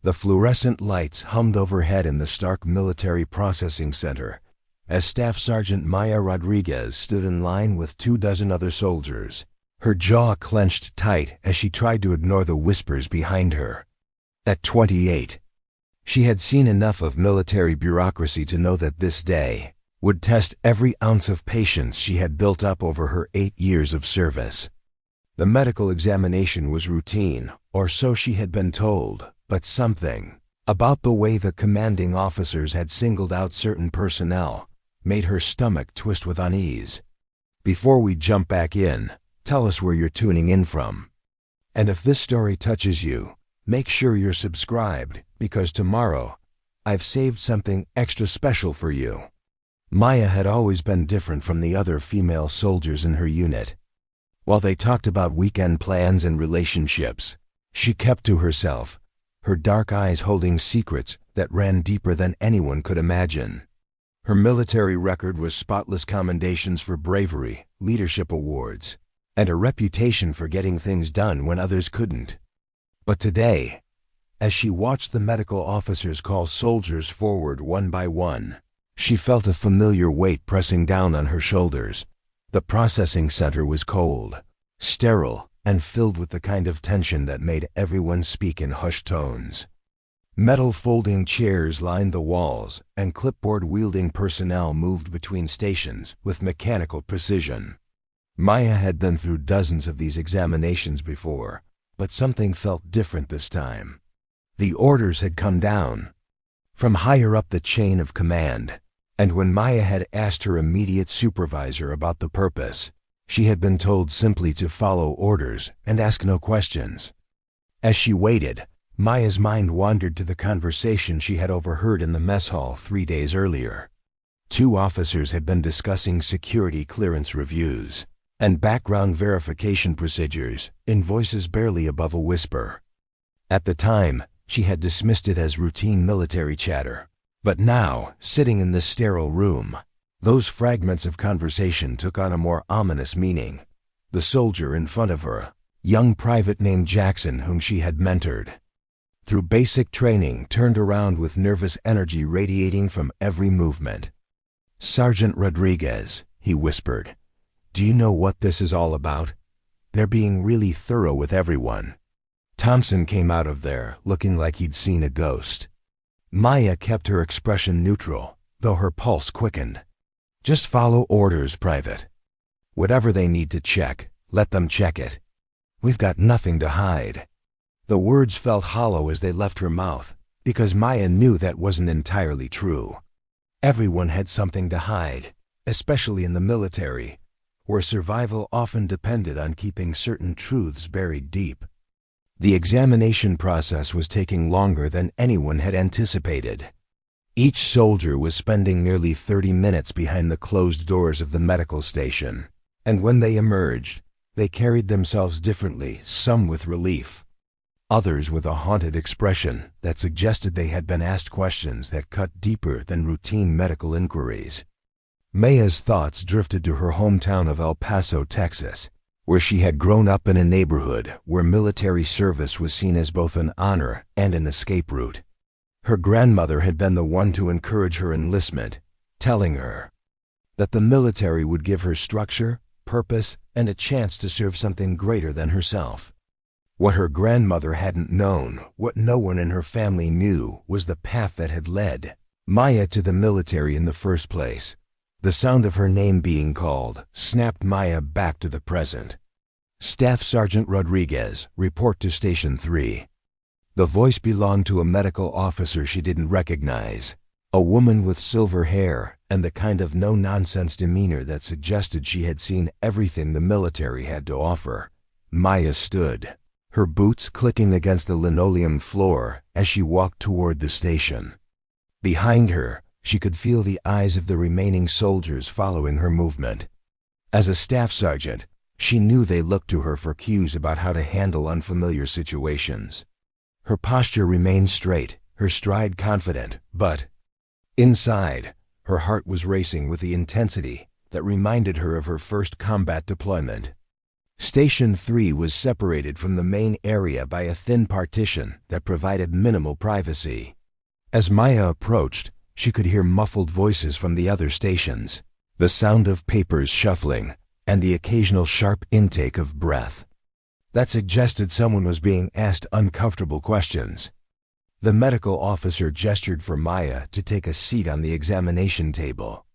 The fluorescent lights hummed overhead in the stark military processing center as Staff Sergeant Maya Rodriguez stood in line with 24 other soldiers, her jaw clenched tight as she tried to ignore the whispers behind her. At 28, she had seen enough of military bureaucracy to know that this day would test every ounce of patience she had built up over her 8 years of service. The medical examination was routine, or so she had been told, but something about the way the commanding officers had singled out certain personnel made her stomach twist with unease. Before we jump back in, tell us where you're tuning in from. And if this story touches you, make sure you're subscribed, because tomorrow, I've saved something extra special for you. Maya had always been different from the other female soldiers in her unit. While they talked about weekend plans and relationships, she kept to herself, her dark eyes holding secrets that ran deeper than anyone could imagine. Her military record was spotless commendations for bravery, leadership awards, and a reputation for getting things done when others couldn't. But today, as she watched the medical officers call soldiers forward one by one, she felt a familiar weight pressing down on her shoulders. The processing center was cold, sterile, and filled with the kind of tension that made everyone speak in hushed tones. Metal folding chairs lined the walls, and clipboard-wielding personnel moved between stations with mechanical precision. Maya had been through dozens of these examinations before, but something felt different this time. The orders had come down from higher up the chain of command, and when Maya had asked her immediate supervisor about the purpose, she had been told simply to follow orders and ask no questions. As she waited, Maya's mind wandered to the conversation she had overheard in the mess hall 3 days earlier. 2 officers had been discussing security clearance reviews and background verification procedures in voices barely above a whisper. At the time, she had dismissed it as routine military chatter. But now, sitting in this sterile room, those fragments of conversation took on a more ominous meaning. The soldier in front of her, young private named Jackson, whom she had mentored through basic training, turned around with nervous energy radiating from every movement. "Sergeant Rodriguez," he whispered, "do you know what this is all about? They're being really thorough with everyone." Thompson came out of there looking like he'd seen a ghost. Maya kept her expression neutral, though her pulse quickened. "Just follow orders, Private. Whatever they need to check, let them check it. We've got nothing to hide." The words felt hollow as they left her mouth, because Maya knew that wasn't entirely true. Everyone had something to hide, especially in the military, where survival often depended on keeping certain truths buried deep. The examination process was taking longer than anyone had anticipated. Each soldier was spending nearly 30 minutes behind the closed doors of the medical station, and when they emerged, they carried themselves differently, some with relief, others with a haunted expression that suggested they had been asked questions that cut deeper than routine medical inquiries. Maya's thoughts drifted to her hometown of El Paso, Texas, where she had grown up in a neighborhood where military service was seen as both an honor and an escape route. Her grandmother had been the one to encourage her enlistment, telling her that the military would give her structure, purpose, and a chance to serve something greater than herself. What her grandmother hadn't known, what no one in her family knew, was the path that had led Maya to the military in the first place. The sound of her name being called snapped Maya back to the present. "Staff Sergeant Rodriguez, report to Station 3. The voice belonged to a medical officer she didn't recognize, a woman with silver hair and the kind of no-nonsense demeanor that suggested she had seen everything the military had to offer. Maya stood, her boots clicking against the linoleum floor as she walked toward the station. Behind her, she could feel the eyes of the remaining soldiers following her movement. As a staff sergeant, she knew they looked to her for cues about how to handle unfamiliar situations. Her posture remained straight, her stride confident, but inside, her heart was racing with the intensity that reminded her of her first combat deployment. Station 3 was separated from the main area by a thin partition that provided minimal privacy. As Maya approached, she could hear muffled voices from the other stations, the sound of papers shuffling, and the occasional sharp intake of breath. That suggested someone was being asked uncomfortable questions. The medical officer gestured for Maya to take a seat on the examination table.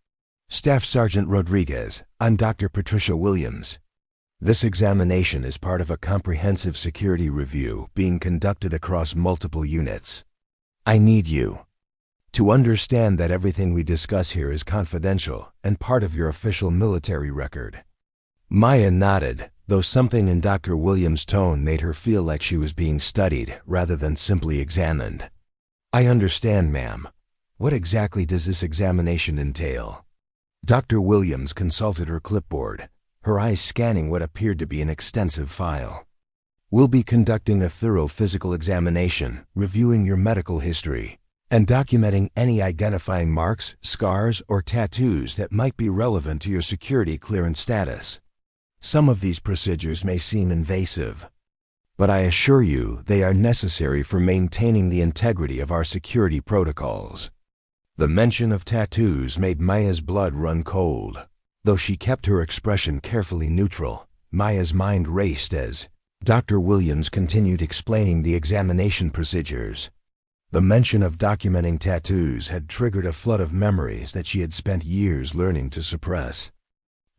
"Staff Sergeant Rodriguez, I'm Dr. Patricia Williams. This examination is part of a comprehensive security review being conducted across multiple units. I need you to understand that everything we discuss here is confidential and part of your official military record." Maya nodded, though something in Dr. Williams' tone made her feel like she was being studied rather than simply examined. "I understand, ma'am. What exactly does this examination entail?" Dr. Williams consulted her clipboard, her eyes scanning what appeared to be an extensive file. "We'll be conducting a thorough physical examination, reviewing your medical history, and documenting any identifying marks, scars, or tattoos that might be relevant to your security clearance status. Some of these procedures may seem invasive, but I assure you they are necessary for maintaining the integrity of our security protocols." The mention of tattoos made Maya's blood run cold. Though she kept her expression carefully neutral, Maya's mind raced as Dr. Williams continued explaining the examination procedures. The mention of documenting tattoos had triggered a flood of memories that she had spent years learning to suppress.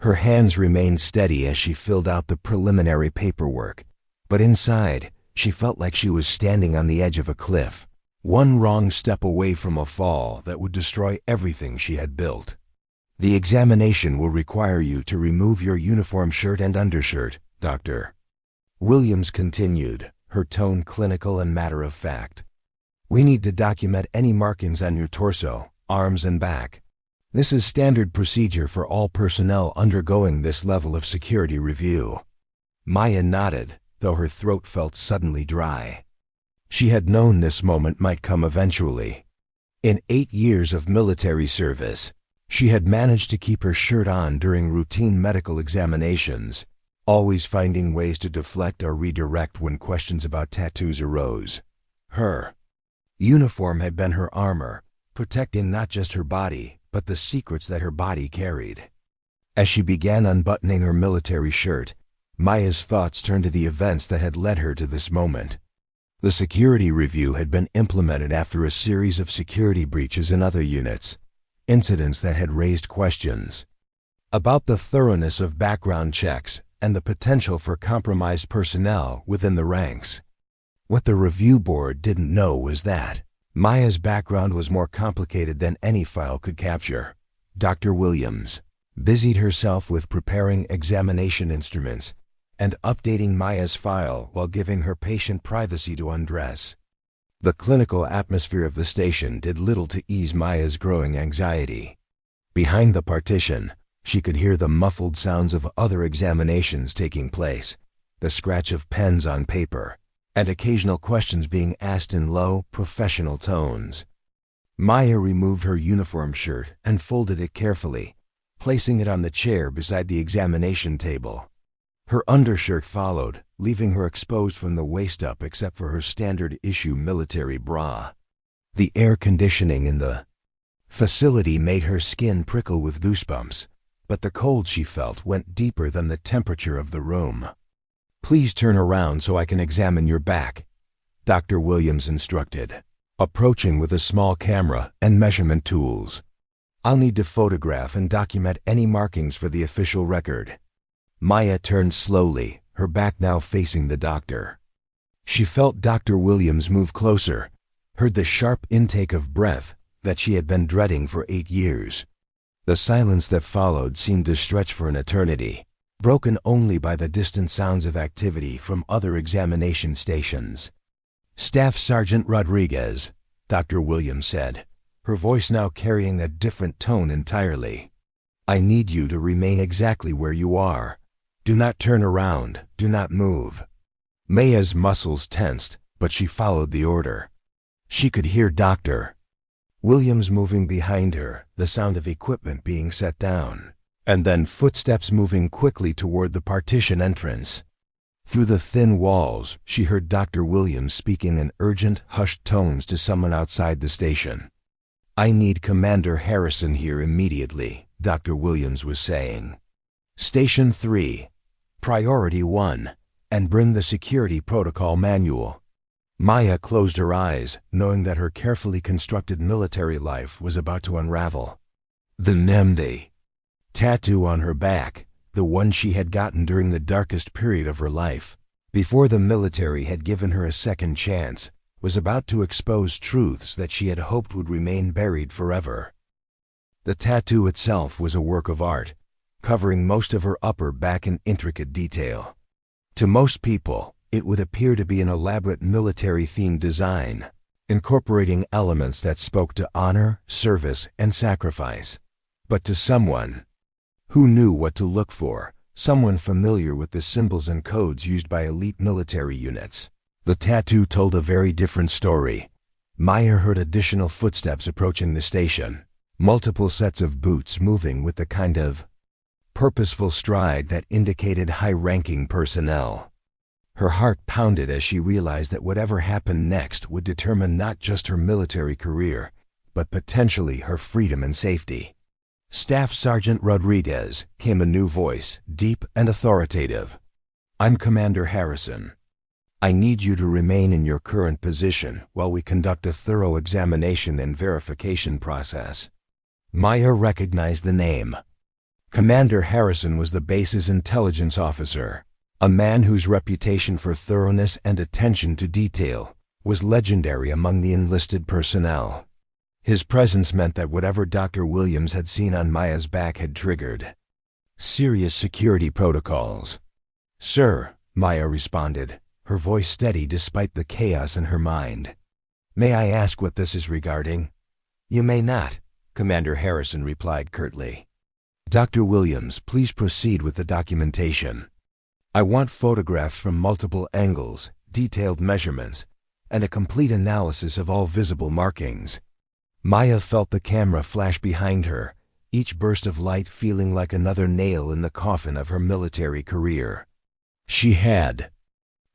Her hands remained steady as she filled out the preliminary paperwork, but inside, she felt like she was standing on the edge of a cliff, one wrong step away from a fall that would destroy everything she had built. "The examination will require you to remove your uniform shirt and undershirt, Dr. Williams continued, her tone clinical and matter-of-fact. "We need to document any markings on your torso, arms, and back. This is standard procedure for all personnel undergoing this level of security review." Maya nodded, though her throat felt suddenly dry. She had known this moment might come eventually. In 8 years of military service, she had managed to keep her shirt on during routine medical examinations, always finding ways to deflect or redirect when questions about tattoos arose. Her uniform had been her armor, protecting not just her body, but the secrets that her body carried. As she began unbuttoning her military shirt, Maya's thoughts turned to the events that had led her to this moment. The security review had been implemented after a series of security breaches in other units, incidents that had raised questions about the thoroughness of background checks and the potential for compromised personnel within the ranks. What the review board didn't know was that Maya's background was more complicated than any file could capture. Dr. Williams busied herself with preparing examination instruments and updating Maya's file while giving her patient privacy to undress. The clinical atmosphere of the station did little to ease Maya's growing anxiety. Behind the partition, she could hear the muffled sounds of other examinations taking place, the scratch of pens on paper, and occasional questions being asked in low, professional tones. Maya removed her uniform shirt and folded it carefully, placing it on the chair beside the examination table. Her undershirt followed, leaving her exposed from the waist up except for her standard-issue military bra. The air conditioning in the facility made her skin prickle with goosebumps, but the cold she felt went deeper than the temperature of the room. "Please turn around so I can examine your back," Dr. Williams instructed, approaching with a small camera and measurement tools. "I'll need to photograph and document any markings for the official record." Maya turned slowly, her back now facing the doctor. She felt Dr. Williams move closer, heard the sharp intake of breath that she had been dreading for 8 years. The silence that followed seemed to stretch for an eternity, broken only by the distant sounds of activity from other examination stations. "Staff Sergeant Rodriguez," Dr. Williams said, her voice now carrying a different tone entirely. "I need you to remain exactly where you are. Do not turn around, do not move." Maya's muscles tensed, but she followed the order. She could hear Dr. Williams moving behind her, the sound of equipment being set down. and then footsteps moving quickly toward the partition entrance. Through the thin walls, she heard Dr. Williams speaking in urgent, hushed tones to someone outside the station. "I need Commander Harrison here immediately," Dr. Williams was saying. "Station 3, Priority 1, and bring the security protocol manual." Maya closed her eyes, knowing that her carefully constructed military life was about to unravel. The Nemde tattoo on her back, the one she had gotten during the darkest period of her life, before the military had given her a second chance, was about to expose truths that she had hoped would remain buried forever. The tattoo itself was a work of art, covering most of her upper back in intricate detail. To most people, it would appear to be an elaborate military-themed design, incorporating elements that spoke to honor, service, and sacrifice. But to someone who knew what to look for, someone familiar with the symbols and codes used by elite military units, the tattoo told a very different story. Maya heard additional footsteps approaching the station, multiple sets of boots moving with the kind of purposeful stride that indicated high-ranking personnel. Her heart pounded as she realized that whatever happened next would determine not just her military career, but potentially her freedom and safety. "Staff Sergeant Rodriguez," came a new voice, deep and authoritative. "I'm Commander Harrison. I need you to remain in your current position while we conduct a thorough examination and verification process." Maya recognized the name. Commander Harrison was the base's intelligence officer, a man whose reputation for thoroughness and attention to detail was legendary among the enlisted personnel. His presence meant that whatever Dr. Williams had seen on Maya's back had triggered serious security protocols. "Sir," Maya responded, her voice steady despite the chaos in her mind. "May I ask what this is regarding?" "You may not," Commander Harrison replied curtly. "Dr. Williams, please proceed with the documentation. I want photographs from multiple angles, detailed measurements, and a complete analysis of all visible markings." Maya felt the camera flash behind her, each burst of light feeling like another nail in the coffin of her military career. She had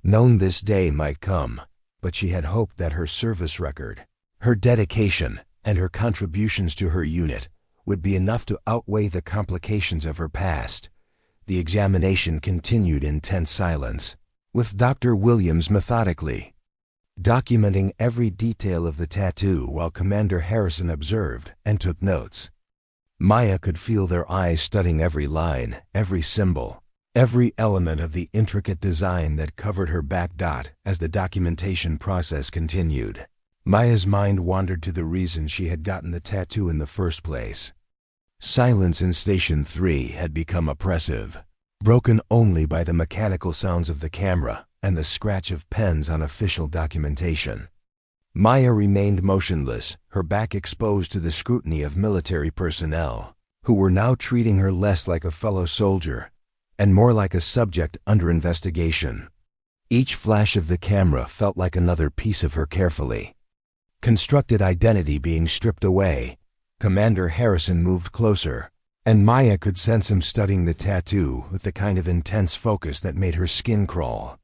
known this day might come, but she had hoped that her service record, her dedication, and her contributions to her unit would be enough to outweigh the complications of her past. The examination continued in tense silence, with Dr. Williams methodically documenting every detail of the tattoo while Commander Harrison observed and took notes. Maya could feel their eyes studying every line, every symbol, every element of the intricate design that covered her back dot as the documentation process continued. Maya's mind wandered to the reason she had gotten the tattoo in the first place. Silence in Station 3 had become oppressive, broken only by the mechanical sounds of the camera and the scratch of pens on official documentation. Maya remained motionless, her back exposed to the scrutiny of military personnel, who were now treating her less like a fellow soldier and more like a subject under investigation. Each flash of the camera felt like another piece of her carefully constructed identity being stripped away. Commander Harrison moved closer, and Maya could sense him studying the tattoo with the kind of intense focus that made her skin crawl.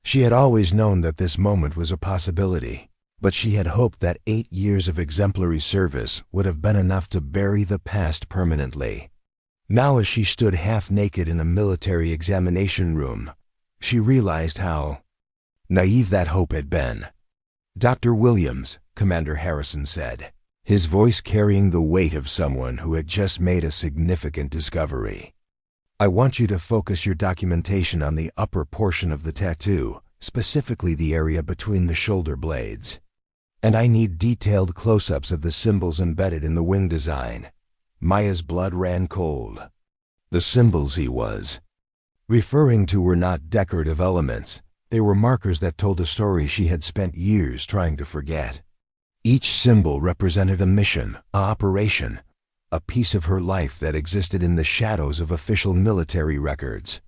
She had always known that this moment was a possibility, but she had hoped that 8 years of exemplary service would have been enough to bury the past permanently. Now, as she stood half-naked in a military examination room, she realized how naive that hope had been. "Dr. Williams," Commander Harrison said, his voice carrying the weight of someone who had just made a significant discovery. "I want you to focus your documentation on the upper portion of the tattoo, specifically the area between the shoulder blades. And I need detailed close-ups of the symbols embedded in the wing design." Maya's blood ran cold. The symbols he was referring to were not decorative elements. They were markers that told a story she had spent years trying to forget. Each symbol represented a mission, an operation, a piece of her life that existed in the shadows of official military records.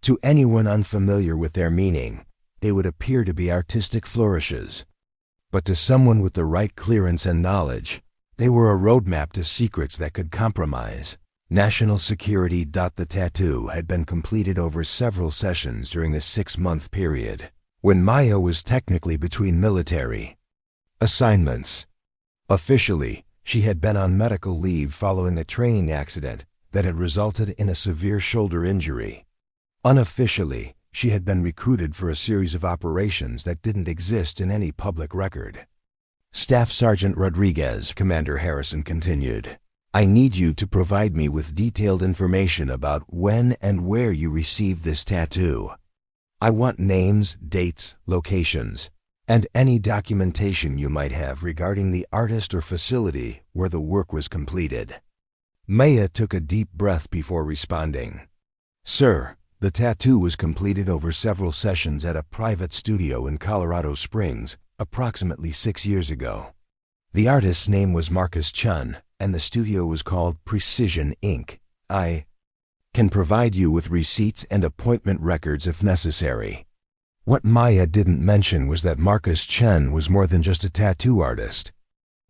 To anyone unfamiliar with their meaning, they would appear to be artistic flourishes. But to someone with the right clearance and knowledge, they were a roadmap to secrets that could compromise National security. The tattoo had been completed over several sessions during the 6-month period, when Maya was technically between military assignments. Officially, she had been on medical leave following a training accident that had resulted in a severe shoulder injury. Unofficially, she had been recruited for a series of operations that didn't exist in any public record. Staff Sergeant Rodriguez, Commander Harrison continued, I need you to provide me with detailed information about when and where you received this tattoo. I want names, dates, locations, and any documentation you might have regarding the artist or facility where the work was completed. Maya took a deep breath before responding. Sir, the tattoo was completed over several sessions at a private studio in Colorado Springs, approximately 6 years ago. The artist's name was Marcus Chun, and the studio was called Precision Inc. I can provide you with receipts and appointment records if necessary. What Maya didn't mention was that Marcus Chun was more than just a tattoo artist.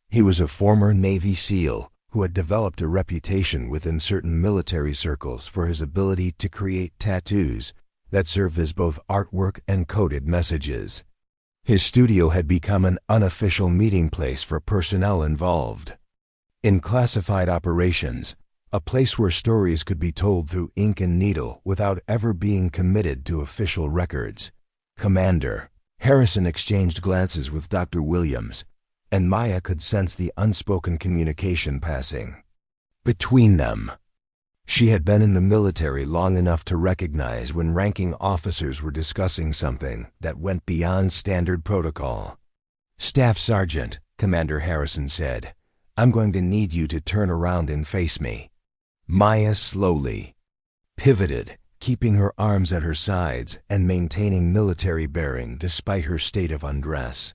He was a former Navy SEAL who had developed a reputation within certain military circles for his ability to create tattoos that serve as both artwork and coded messages. His studio had become an unofficial meeting place for personnel involved in classified operations, a place where stories could be told through ink and needle without ever being committed to official records. Commander Harrison exchanged glances with Dr. Williams, and Maya could sense the unspoken communication passing between them. She had been in the military long enough to recognize when ranking officers were discussing something that went beyond standard protocol. Staff Sergeant, Commander Harrison said, I'm going to need you to turn around and face me. Maya slowly pivoted, keeping her arms at her sides and maintaining military bearing despite her state of undress.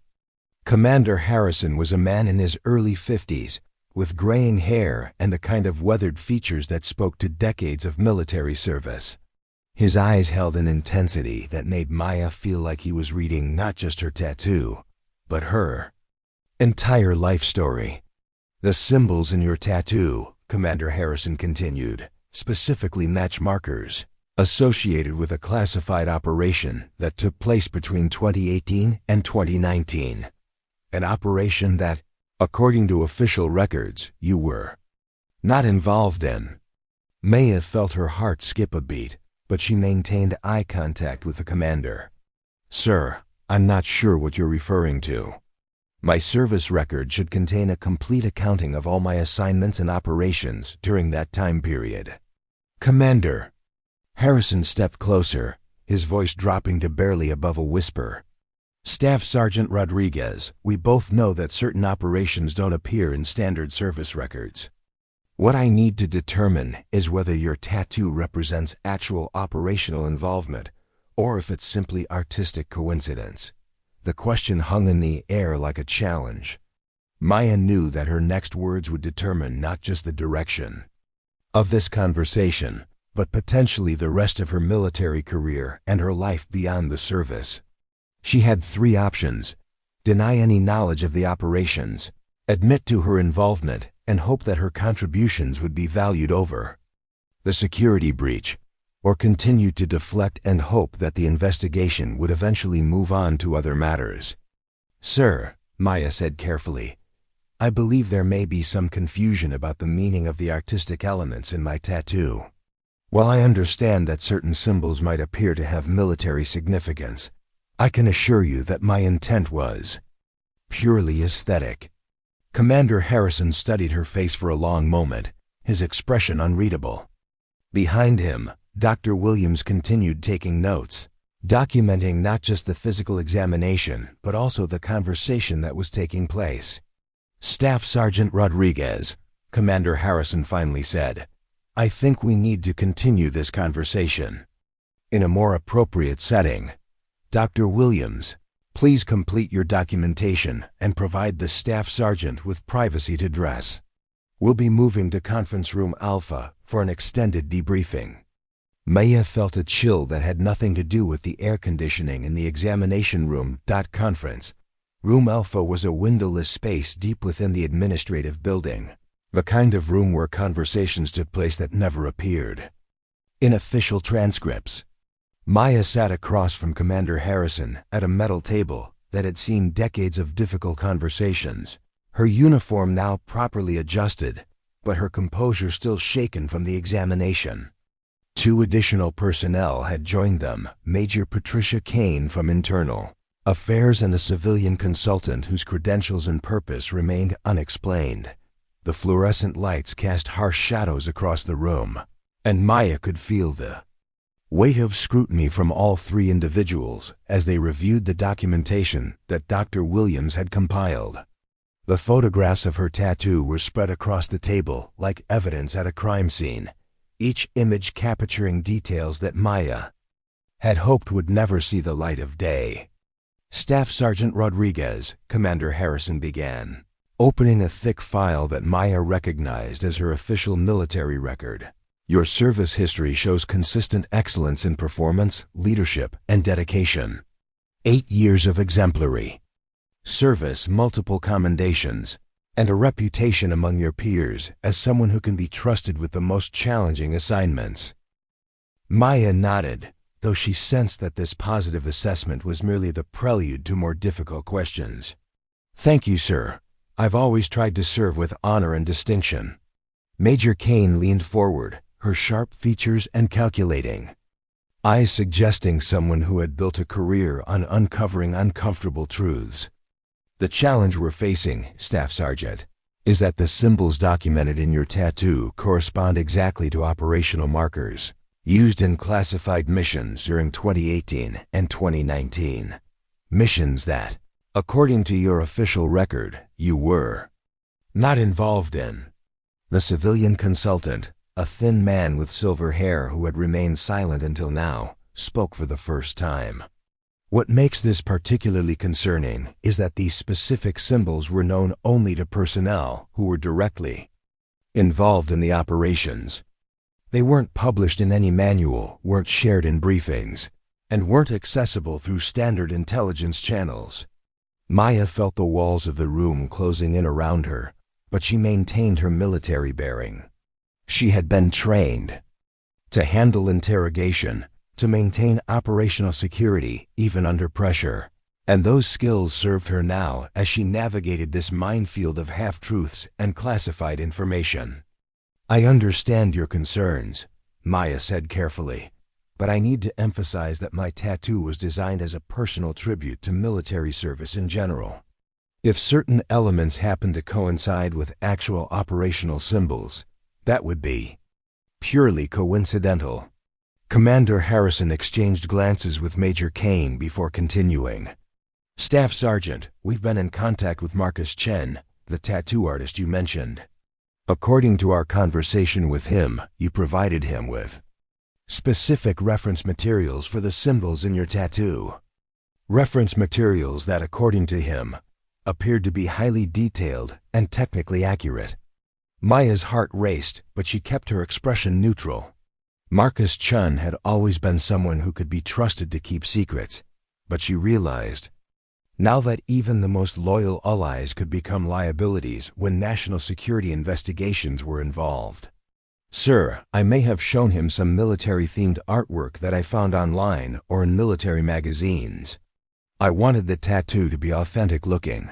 Commander Harrison was a man in his early 50s, with graying hair and the kind of weathered features that spoke to decades of military service. His eyes held an intensity that made Maya feel like he was reading not just her tattoo, but her entire life story. The symbols in your tattoo, Commander Harrison continued, specifically match markers associated with a classified operation that took place between 2018 and 2019. An operation that, according to official records, you were not involved in. Maya felt her heart skip a beat, but she maintained eye contact with the commander. Sir, I'm not sure what you're referring to. My service record should contain a complete accounting of all my assignments and operations during that time period. Commander. Harrison stepped closer, his voice dropping to barely above a whisper. Staff Sergeant Rodriguez, we both know that certain operations don't appear in standard service records. What I need to determine is whether your tattoo represents actual operational involvement, or if it's simply artistic coincidence. The question hung in the air like a challenge. Maya knew that her next words would determine not just the direction of this conversation, but potentially the rest of her military career and her life beyond the service. She had 3 options: deny any knowledge of the operations, admit to her involvement, and hope that her contributions would be valued over the security breach, or continue to deflect and hope that the investigation would eventually move on to other matters. Sir, Maya said carefully, I believe there may be some confusion about the meaning of the artistic elements in my tattoo. While I understand that certain symbols might appear to have military significance, I can assure you that my intent was purely aesthetic. Commander Harrison studied her face for a long moment, his expression unreadable. Behind him, Dr. Williams continued taking notes, documenting not just the physical examination, but also the conversation that was taking place. Staff Sergeant Rodriguez, Commander Harrison finally said, I think we need to continue this conversation in a more appropriate setting. Dr. Williams, please complete your documentation and provide the Staff Sergeant with privacy to dress. We'll be moving to Conference Room Alpha for an extended debriefing. Maya felt a chill that had nothing to do with the air conditioning in the examination room. Conference Room Alpha was a windowless space deep within the administrative building, The kind of room where conversations took place that never appeared in official transcripts. Maya sat across from Commander Harrison at a metal table that had seen decades of difficult conversations, her uniform now properly adjusted, but her composure still shaken from the examination. 2 additional personnel had joined them, Major Patricia Kane from Internal Affairs and a civilian consultant whose credentials and purpose remained unexplained. The fluorescent lights cast harsh shadows across the room, and Maya could feel the weight of scrutiny from all 3 individuals as they reviewed the documentation that Dr. Williams had compiled. The photographs of her tattoo were spread across the table like evidence at a crime scene, each image capturing details that Maya had hoped would never see the light of day. Staff Sergeant Rodriguez, Commander Harrison began, opening a thick file that Maya recognized as her official military record. Your service history shows consistent excellence in performance, leadership, and dedication. 8 years of exemplary service, multiple commendations, and a reputation among your peers as someone who can be trusted with the most challenging assignments. Maya nodded, though she sensed that this positive assessment was merely the prelude to more difficult questions. Thank you, sir. I've always tried to serve with honor and distinction. Major Kane leaned forward, her sharp features and calculating eyes suggesting someone who had built a career on uncovering uncomfortable truths. The challenge we're facing, Staff Sergeant, is that the symbols documented in your tattoo correspond exactly to operational markers used in classified missions during 2018 and 2019. Missions that, according to your official record, you were not involved in. The civilian consultant, a thin man with silver hair who had remained silent until now, spoke for the first time. What makes this particularly concerning is that these specific symbols were known only to personnel who were directly involved in the operations. They weren't published in any manual, weren't shared in briefings, and weren't accessible through standard intelligence channels. Maya felt the walls of the room closing in around her, but she maintained her military bearing. She had been trained to handle interrogation, to maintain operational security even under pressure, and those skills served her now as she navigated this minefield of half-truths and classified information. I understand your concerns, Maya said carefully, but I need to emphasize that my tattoo was designed as a personal tribute to military service in general. If certain elements happen to coincide with actual operational symbols, that would be purely coincidental. Commander Harrison exchanged glances with Major Kane before continuing. Staff Sergeant, we've been in contact with Marcus Chen, the tattoo artist you mentioned. According to our conversation with him, you provided him with specific reference materials for the symbols in your tattoo. Reference materials that, according to him, appeared to be highly detailed and technically accurate. Maya's heart raced, but she kept her expression neutral. Marcus Chun had always been someone who could be trusted to keep secrets, but she realized now that even the most loyal allies could become liabilities when national security investigations were involved. Sir, I may have shown him some military-themed artwork that I found online or in military magazines. I wanted the tattoo to be authentic-looking,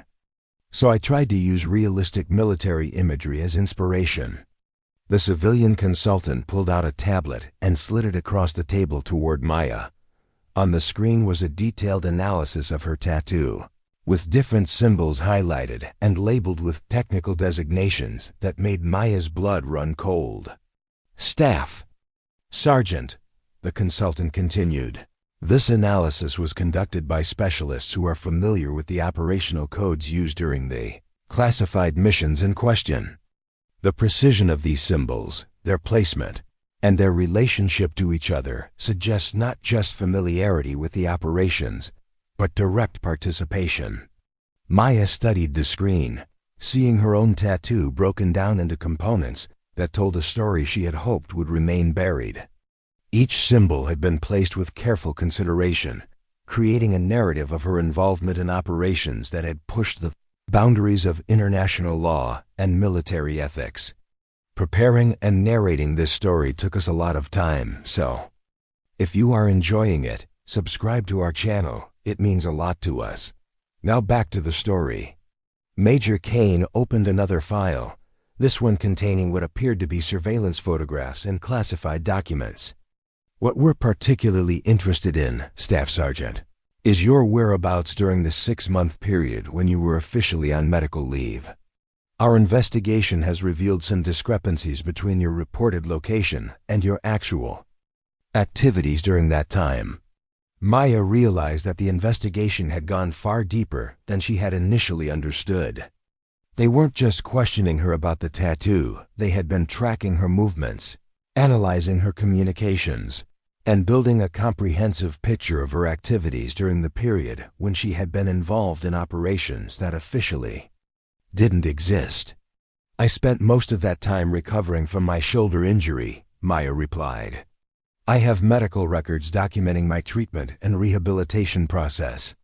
so I tried to use realistic military imagery as inspiration. The civilian consultant pulled out a tablet and slid it across the table toward Maya. On the screen was a detailed analysis of her tattoo, with different symbols highlighted and labeled with technical designations that made Maya's blood run cold. Staff Sergeant, the consultant continued, this analysis was conducted by specialists who are familiar with the operational codes used during the classified missions in question. The precision of these symbols, their placement, and their relationship to each other suggests not just familiarity with the operations, but direct participation. Maya studied the screen, seeing her own tattoo broken down into components that told a story she had hoped would remain buried. Each symbol had been placed with careful consideration, creating a narrative of her involvement in operations that had pushed the boundaries of international law and military ethics. Preparing and narrating this story took us a lot of time, so if you are enjoying it, subscribe to our channel. It means a lot to us. Now back to the story. Major Kane opened another file, this one containing what appeared to be surveillance photographs and classified documents. What we're particularly interested in, Staff Sergeant, is your whereabouts during the 6-month period when you were officially on medical leave. Our investigation has revealed some discrepancies between your reported location and your actual activities during that time. Maya realized that the investigation had gone far deeper than she had initially understood. They weren't just questioning her about the tattoo, they had been tracking her movements, analyzing her communications, and building a comprehensive picture of her activities during the period when she had been involved in operations that officially didn't exist. I spent most of that time recovering from my shoulder injury, Maya replied. I have medical records documenting my treatment and rehabilitation process.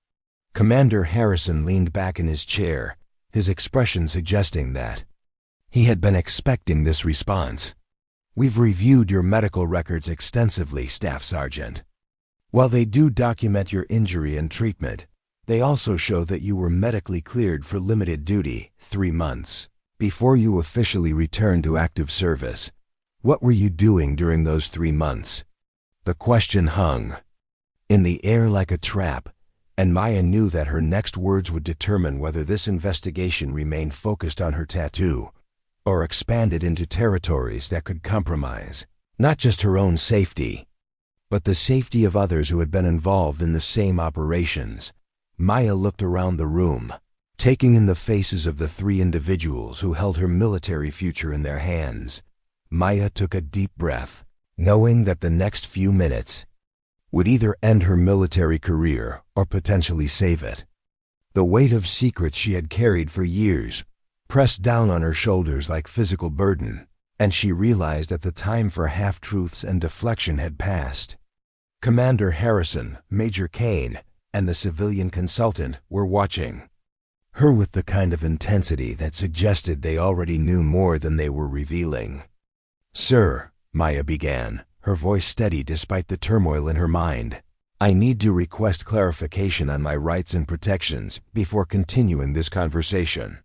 Commander Harrison leaned back in his chair, his expression suggesting that he had been expecting this response. We've reviewed your medical records extensively, Staff Sergeant. While they do document your injury and treatment, they also show that you were medically cleared for limited duty 3 months before you officially returned to active service. What were you doing during those 3 months? The question hung in the air like a trap, and Maya knew that her next words would determine whether this investigation remained focused on her tattoo or expanded into territories that could compromise not just her own safety, but the safety of others who had been involved in the same operations. Maya looked around the room, taking in the faces of the 3 individuals who held her military future in their hands. Maya took a deep breath, knowing that the next few minutes would either end her military career or potentially save it. The weight of secrets she had carried for years pressed down on her shoulders like physical burden, and she realized that the time for half-truths and deflection had passed. Commander Harrison, Major Kane, and the civilian consultant were watching her with the kind of intensity that suggested they already knew more than they were revealing. Sir, Maya began, her voice steady despite the turmoil in her mind, I need to request clarification on my rights and protections before continuing this conversation.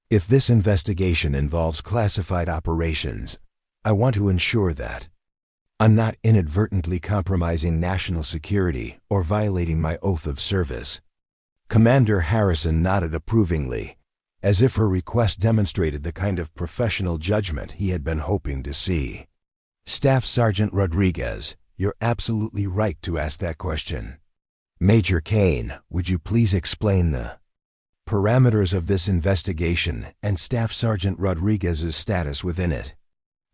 If this investigation involves classified operations, I want to ensure that I'm not inadvertently compromising national security or violating my oath of service. Commander Harrison nodded approvingly, as if her request demonstrated the kind of professional judgment he had been hoping to see. Staff Sergeant Rodriguez, you're absolutely right to ask that question. Major Kane, would you please explain the parameters of this investigation and Staff Sergeant Rodriguez's status within it?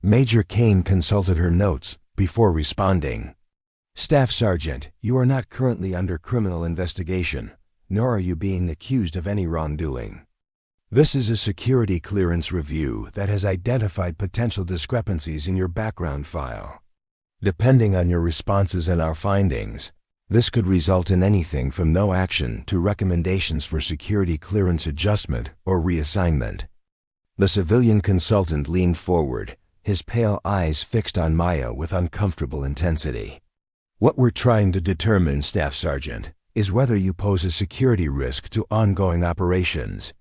Major Kane consulted her notes before responding. Staff Sergeant, you are not currently under criminal investigation, nor are you being accused of any wrongdoing. This is a security clearance review that has identified potential discrepancies in your background file. Depending on your responses and our findings, this could result in anything from no action to recommendations for security clearance adjustment or reassignment. The civilian consultant leaned forward, his pale eyes fixed on Maya with uncomfortable intensity. What we're trying to determine, Staff Sergeant, is whether you pose a security risk to ongoing operations.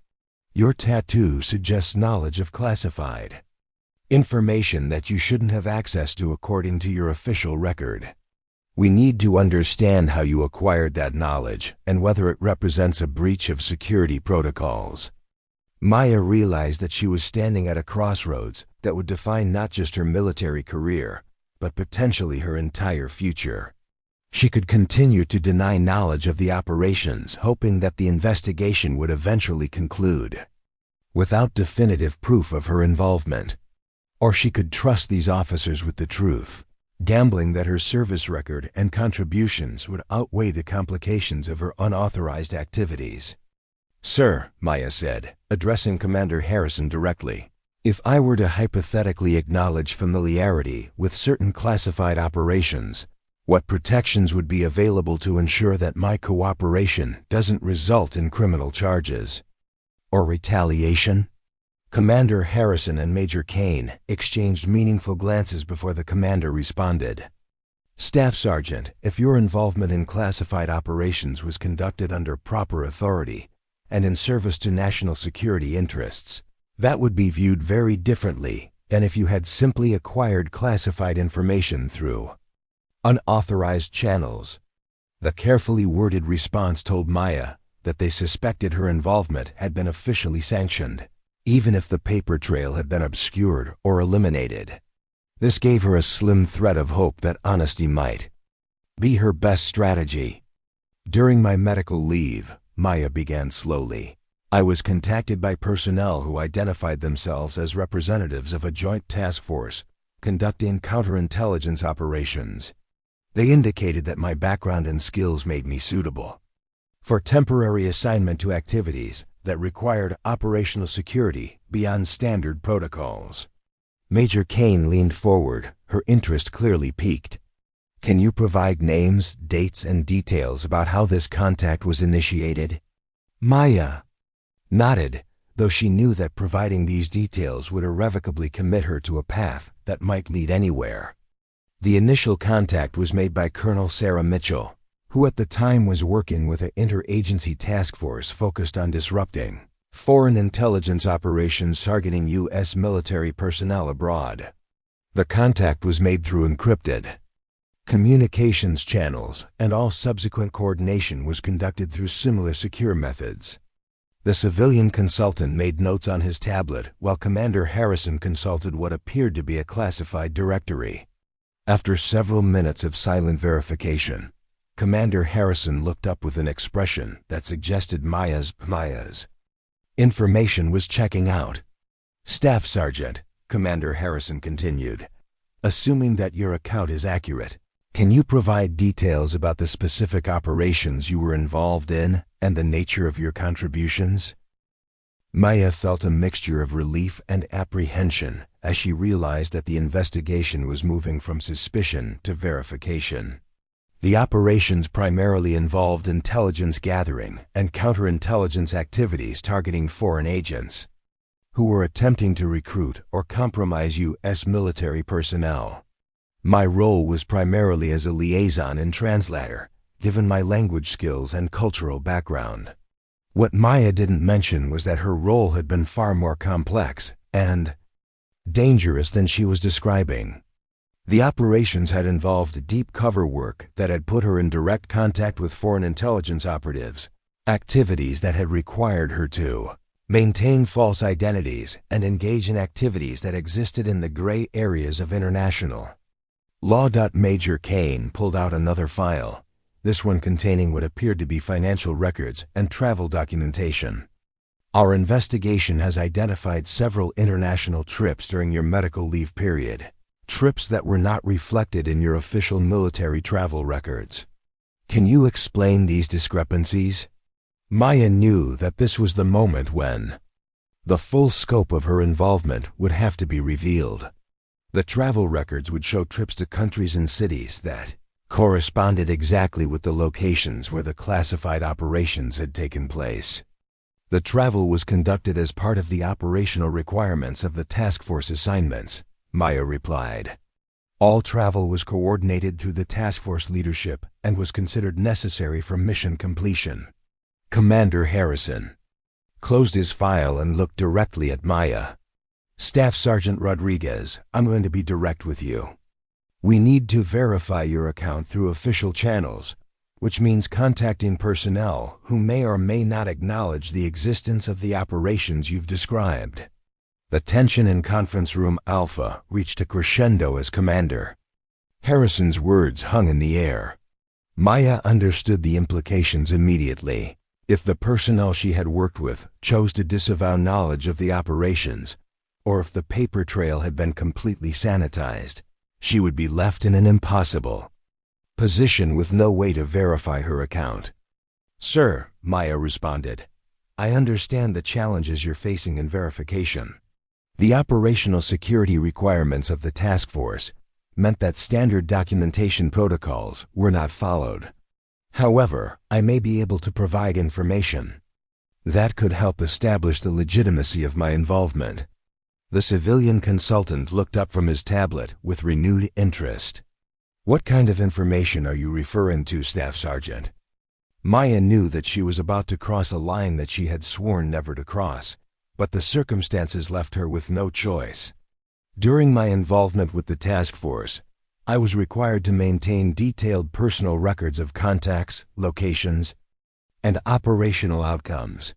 Your tattoo suggests knowledge of classified information that you shouldn't have access to according to your official record. We need to understand how you acquired that knowledge and whether it represents a breach of security protocols. Maya realized that she was standing at a crossroads that would define not just her military career, but potentially her entire future. She could continue to deny knowledge of the operations, hoping that the investigation would eventually conclude without definitive proof of her involvement. Or she could trust these officers with the truth, gambling that her service record and contributions would outweigh the complications of her unauthorized activities. Sir, Maya said, addressing Commander Harrison directly, if I were to hypothetically acknowledge familiarity with certain classified operations, what protections would be available to ensure that my cooperation doesn't result in criminal charges? Or retaliation? Commander Harrison and Major Kane exchanged meaningful glances before the commander responded. Staff Sergeant, if your involvement in classified operations was conducted under proper authority and in service to national security interests, that would be viewed very differently than if you had simply acquired classified information through unauthorized channels. The carefully worded response told Maya that they suspected her involvement had been officially sanctioned, even if the paper trail had been obscured or eliminated. This gave her a slim thread of hope that honesty might be her best strategy. During my medical leave, Maya began slowly, I was contacted by personnel who identified themselves as representatives of a joint task force conducting counterintelligence operations. They indicated that my background and skills made me suitable for temporary assignment to activities that required operational security beyond standard protocols. Major Kane leaned forward, her interest clearly piqued. Can you provide names, dates, and details about how this contact was initiated? Maya nodded, though she knew that providing these details would irrevocably commit her to a path that might lead anywhere. The initial contact was made by Colonel Sarah Mitchell, who at the time was working with an interagency task force focused on disrupting foreign intelligence operations targeting U.S. military personnel abroad. The contact was made through encrypted communications channels, and all subsequent coordination was conducted through similar secure methods. The civilian consultant made notes on his tablet while Commander Harrison consulted what appeared to be a classified directory. After several minutes of silent verification, Commander Harrison looked up with an expression that suggested Maya's information was checking out. Staff Sergeant, Commander Harrison continued, assuming that your account is accurate, can you provide details about the specific operations you were involved in and the nature of your contributions? Maya felt a mixture of relief and apprehension as she realized that the investigation was moving from suspicion to verification. The operations primarily involved intelligence gathering and counterintelligence activities targeting foreign agents who were attempting to recruit or compromise U.S. military personnel. My role was primarily as a liaison and translator, given my language skills and cultural background. What Maya didn't mention was that her role had been far more complex and dangerous than she was describing. The operations had involved deep cover work that had put her in direct contact with foreign intelligence operatives, activities that had required her to maintain false identities and engage in activities that existed in the gray areas of international law. Major Kane pulled out another file, this one containing what appeared to be financial records and travel documentation. Our investigation has identified several international trips during your medical leave period. Trips that were not reflected in your official military travel records. Can you explain these discrepancies? Maya knew that this was the moment when the full scope of her involvement would have to be revealed. The travel records would show trips to countries and cities that corresponded exactly with the locations where the classified operations had taken place. The travel was conducted as part of the operational requirements of the task force assignments, Maya replied. All travel was coordinated through the task force leadership and was considered necessary for mission completion. Commander Harrison closed his file and looked directly at Maya. Staff Sergeant Rodriguez, I'm going to be direct with you. We need to verify your account through official channels, which means contacting personnel who may or may not acknowledge the existence of the operations you've described. The tension in Conference Room Alpha reached a crescendo as Commander Harrison's words hung in the air. Maya understood the implications immediately. If the personnel she had worked with chose to disavow knowledge of the operations, or if the paper trail had been completely sanitized, she would be left in an impossible position with no way to verify her account. Sir, Maya responded, I understand the challenges you're facing in verification. The operational security requirements of the task force meant that standard documentation protocols were not followed. However, I may be able to provide information. That could help establish the legitimacy of my involvement. The civilian consultant looked up from his tablet with renewed interest. What kind of information are you referring to, Staff Sergeant? Maya knew that she was about to cross a line that she had sworn never to cross, but the circumstances left her with no choice. During my involvement with the task force, I was required to maintain detailed personal records of contacts, locations, and operational outcomes.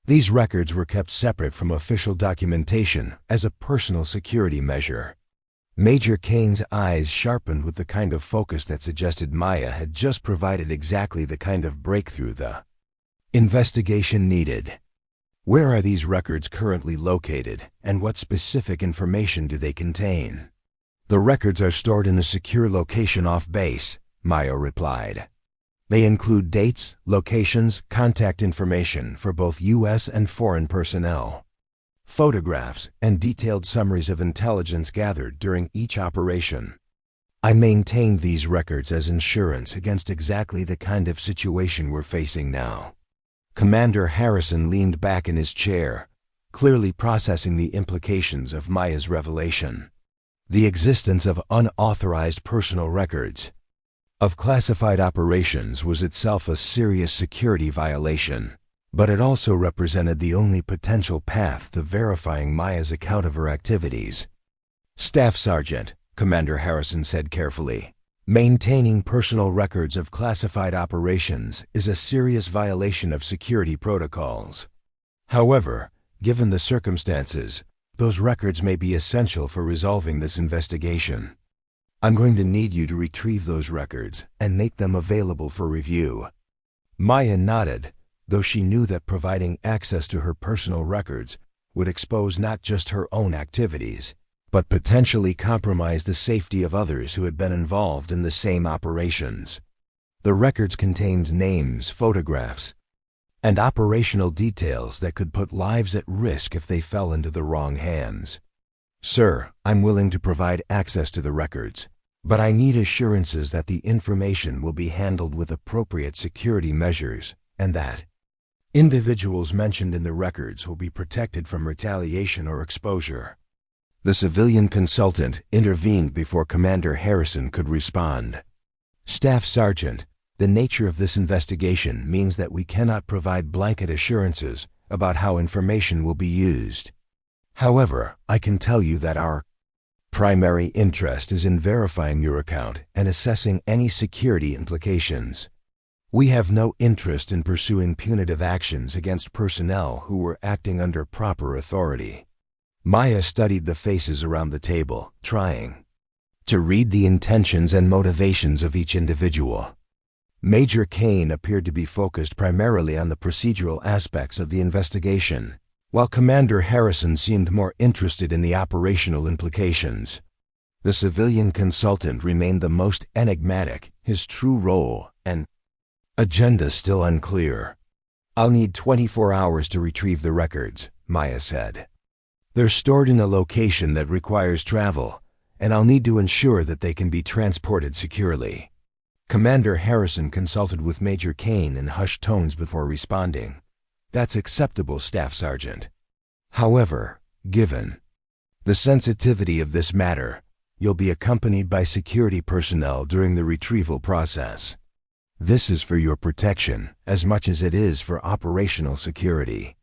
These records were kept separate from official documentation as a personal security measure. Major Kane's eyes sharpened with the kind of focus that suggested Maya had just provided exactly the kind of breakthrough the investigation needed. Where are these records currently located, and what specific information do they contain? The records are stored in a secure location off base, Maya replied. They include dates, locations, contact information for both U.S. and foreign personnel, photographs, and detailed summaries of intelligence gathered during each operation. I maintained these records as insurance against exactly the kind of situation we're facing now. Commander Harrison leaned back in his chair, clearly processing the implications of Maya's revelation. The existence of unauthorized personal records of classified operations was itself a serious security violation, but it also represented the only potential path to verifying Maya's account of her activities. Staff Sergeant, Commander Harrison said carefully, maintaining personal records of classified operations is a serious violation of security protocols. However, given the circumstances, those records may be essential for resolving this investigation. I'm going to need you to retrieve those records and make them available for review. Maya nodded, though she knew that providing access to her personal records would expose not just her own activities, but potentially compromise the safety of others who had been involved in the same operations. The records contained names, photographs, and operational details that could put lives at risk if they fell into the wrong hands. Sir, I'm willing to provide access to the records, but I need assurances that the information will be handled with appropriate security measures and that individuals mentioned in the records will be protected from retaliation or exposure. The civilian consultant intervened before Commander Harrison could respond. Staff Sergeant, the nature of this investigation means that we cannot provide blanket assurances about how information will be used. However, I can tell you that our primary interest is in verifying your account and assessing any security implications. We have no interest in pursuing punitive actions against personnel who were acting under proper authority. Maya studied the faces around the table, trying to read the intentions and motivations of each individual. Major Kane appeared to be focused primarily on the procedural aspects of the investigation, while Commander Harrison seemed more interested in the operational implications. The civilian consultant remained the most enigmatic, his true role and agenda still unclear. I'll need 24 hours to retrieve the records, Maya said. They're stored in a location that requires travel, and I'll need to ensure that they can be transported securely. Commander Harrison consulted with Major Kane in hushed tones before responding. That's acceptable, Staff Sergeant. However, given the sensitivity of this matter, you'll be accompanied by security personnel during the retrieval process. This is for your protection as much as it is for operational security.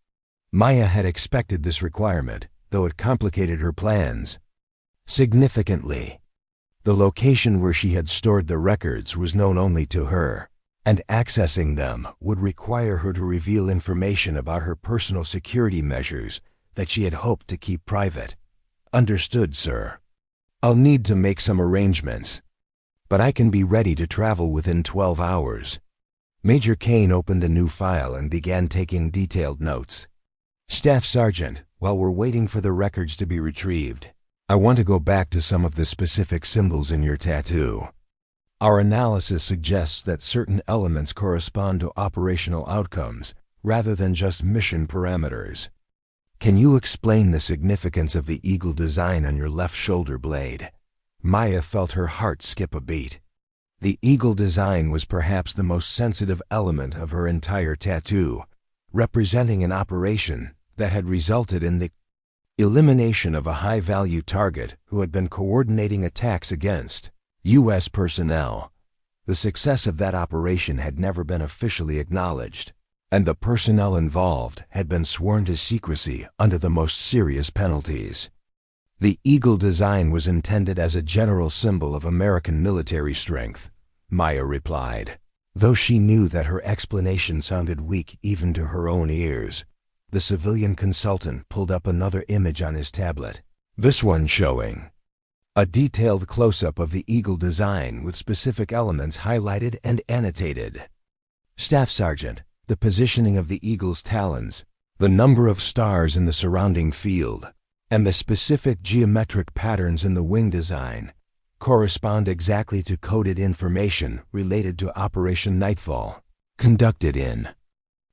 Maya had expected this requirement, though it complicated her plans significantly. The location where she had stored the records was known only to her, and accessing them would require her to reveal information about her personal security measures that she had hoped to keep private. Understood, sir. I'll need to make some arrangements, but I can be ready to travel within 12 hours. Major Kane opened a new file and began taking detailed notes. Staff Sergeant, while we're waiting for the records to be retrieved, I want to go back to some of the specific symbols in your tattoo. Our analysis suggests that certain elements correspond to operational outcomes rather than just mission parameters. Can you explain the significance of the eagle design on your left shoulder blade? Maya felt her heart skip a beat. The eagle design was perhaps the most sensitive element of her entire tattoo, representing an operation that had resulted in the elimination of a high-value target who had been coordinating attacks against U.S. personnel. The success of that operation had never been officially acknowledged, and the personnel involved had been sworn to secrecy under the most serious penalties. The eagle design was intended as a general symbol of American military strength, Maya replied. Though she knew that her explanation sounded weak even to her own ears, the civilian consultant pulled up another image on his tablet, this one showing a detailed close-up of the eagle design with specific elements highlighted and annotated. Staff Sergeant, the positioning of the eagle's talons, the number of stars in the surrounding field, and the specific geometric patterns in the wing design correspond exactly to coded information related to Operation Nightfall, conducted in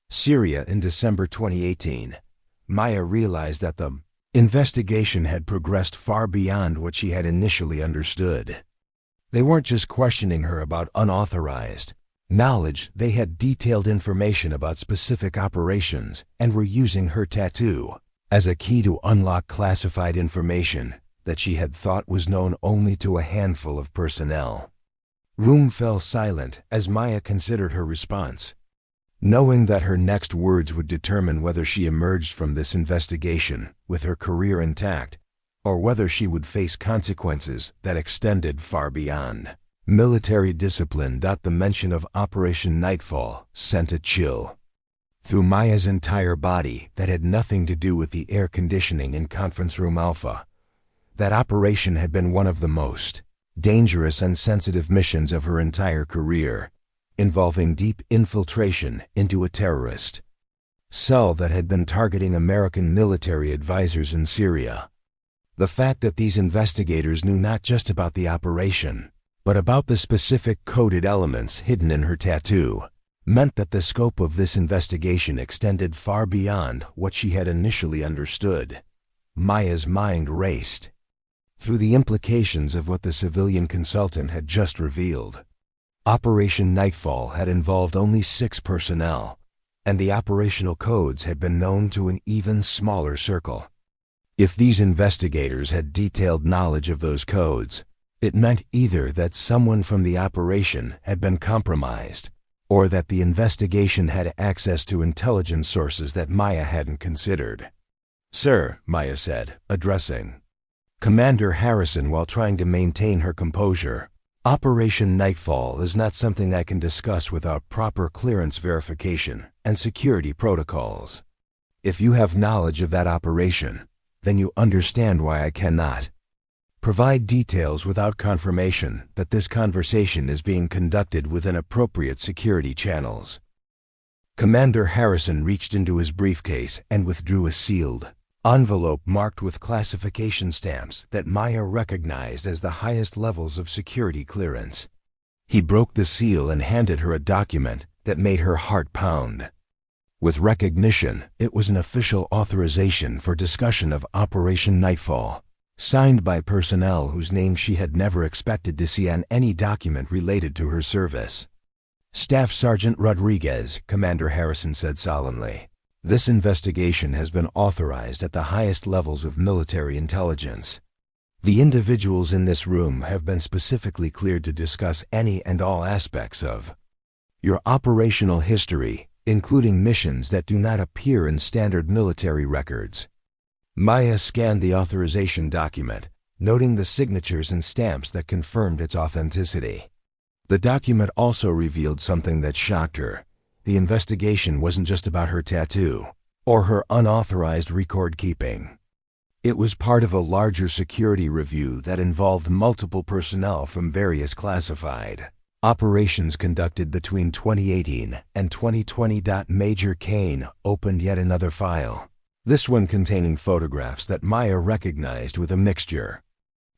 Syria in December 2018. Maya realized that the investigation had progressed far beyond what she had initially understood. They weren't just questioning her about unauthorized knowledge, they had detailed information about specific operations and were using her tattoo as a key to unlock classified information that she had thought was known only to a handful of personnel. Room fell silent as Maya considered her response, knowing that her next words would determine whether she emerged from this investigation with her career intact or whether she would face consequences that extended far beyond military discipline. The mention of Operation Nightfall sent a chill through Maya's entire body that had nothing to do with the air conditioning in Conference Room Alpha. That operation had been one of the most dangerous and sensitive missions of her entire career, involving deep infiltration into a terrorist cell that had been targeting American military advisors in Syria. The fact that these investigators knew not just about the operation, but about the specific coded elements hidden in her tattoo, meant that the scope of this investigation extended far beyond what she had initially understood. Maya's mind raced through the implications of what the civilian consultant had just revealed. Operation Nightfall had involved only 6 personnel, and the operational codes had been known to an even smaller circle. If these investigators had detailed knowledge of those codes, it meant either that someone from the operation had been compromised, or that the investigation had access to intelligence sources that Maya hadn't considered. "Sir," Maya said, addressing Commander Harrison while trying to maintain her composure, "Operation Nightfall is not something I can discuss without proper clearance verification and security protocols. If you have knowledge of that operation, then you understand why I cannot provide details without confirmation that this conversation is being conducted within appropriate security channels." Commander Harrison reached into his briefcase and withdrew a sealed envelope marked with classification stamps that Maya recognized as the highest levels of security clearance. He broke the seal and handed her a document that made her heart pound. With recognition, it was an official authorization for discussion of Operation Nightfall, signed by personnel whose names she had never expected to see on any document related to her service. "Staff Sergeant Rodriguez," Commander Harrison said solemnly, "this investigation has been authorized at the highest levels of military intelligence. The individuals in this room have been specifically cleared to discuss any and all aspects of your operational history, including missions that do not appear in standard military records." Maya scanned the authorization document, noting the signatures and stamps that confirmed its authenticity. The document also revealed something that shocked her. The investigation wasn't just about her tattoo or her unauthorized record keeping. It was part of a larger security review that involved multiple personnel from various classified operations conducted between 2018 and 2020. Major Kane opened yet another file, this one containing photographs that Maya recognized with a mixture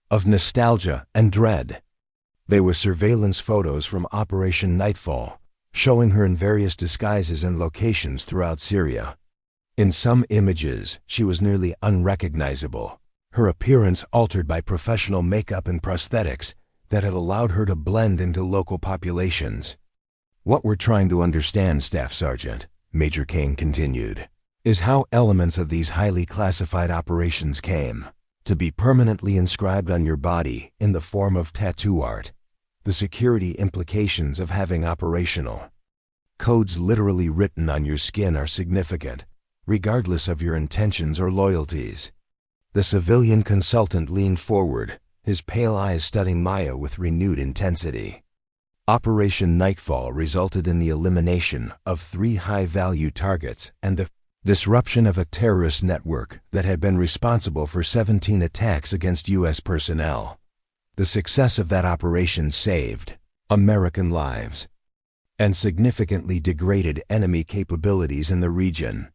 of nostalgia and dread. They were surveillance photos from Operation Nightfall, showing her in various disguises and locations throughout Syria. In some images, she was nearly unrecognizable, her appearance altered by professional makeup and prosthetics that had allowed her to blend into local populations. "What we're trying to understand, Staff Sergeant, Major Kane continued, is how elements of these highly classified operations came to be permanently inscribed on your body in the form of tattoo art. The security implications of having operational codes literally written on your skin are significant, regardless of your intentions or loyalties. The civilian consultant leaned forward, his pale eyes studying Maya with renewed intensity. Operation Nightfall resulted in the elimination of 3 high-value targets and the disruption of a terrorist network that had been responsible for 17 attacks against U.S. personnel. The success of that operation saved American lives and significantly degraded enemy capabilities in the region.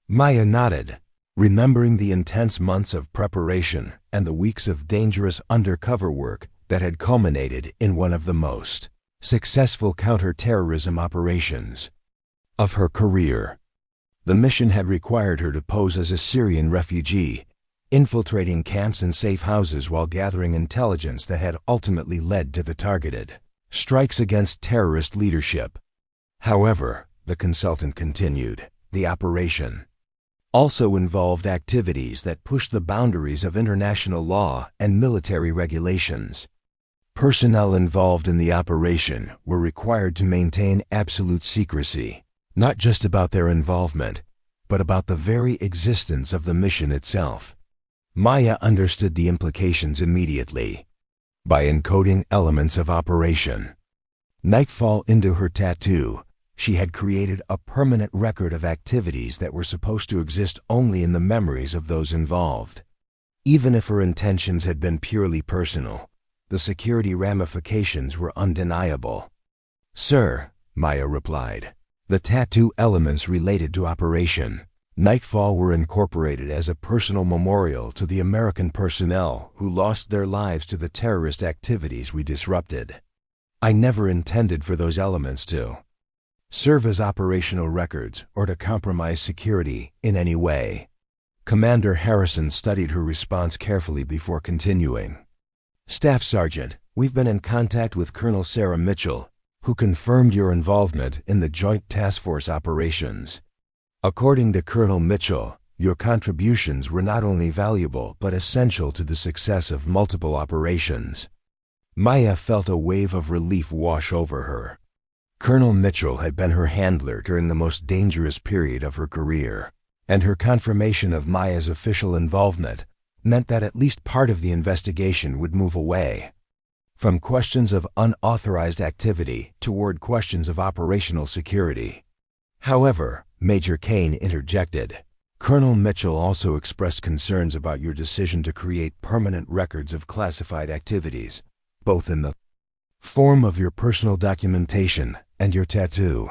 Maya nodded, remembering the intense months of preparation and the weeks of dangerous undercover work that had culminated in one of the most successful counter-terrorism operations of her career. The mission had required her to pose as a Syrian refugee, infiltrating camps and safe houses while gathering intelligence that had ultimately led to the targeted strikes against terrorist leadership. However, the consultant continued, the operation also involved activities that pushed the boundaries of international law and military regulations. Personnel involved in the operation were required to maintain absolute secrecy, not just about their involvement, but about the very existence of the mission itself. Maya understood the implications immediately. By encoding elements of Operation Nightfall into her tattoo, she had created a permanent record of activities that were supposed to exist only in the memories of those involved. Even if her intentions had been purely personal, the security ramifications were undeniable. "Sir," Maya replied, "the tattoo elements related to Operation Nightfall were incorporated as a personal memorial to the American personnel who lost their lives to the terrorist activities we disrupted. I never intended for those elements to serve as operational records or to compromise security in any way." Commander Harrison studied her response carefully before continuing. "Staff Sergeant, we've been in contact with Colonel Sarah Mitchell, who confirmed your involvement in the Joint Task Force operations. According to Colonel Mitchell, your contributions were not only valuable but essential to the success of multiple operations." Maya felt a wave of relief wash over her. Colonel Mitchell had been her handler during the most dangerous period of her career, and her confirmation of Maya's official involvement meant that at least part of the investigation would move away from questions of unauthorized activity toward questions of operational security. However, Major Kane interjected, "Colonel Mitchell also expressed concerns about your decision to create permanent records of classified activities, both in the form of your personal documentation and your tattoo.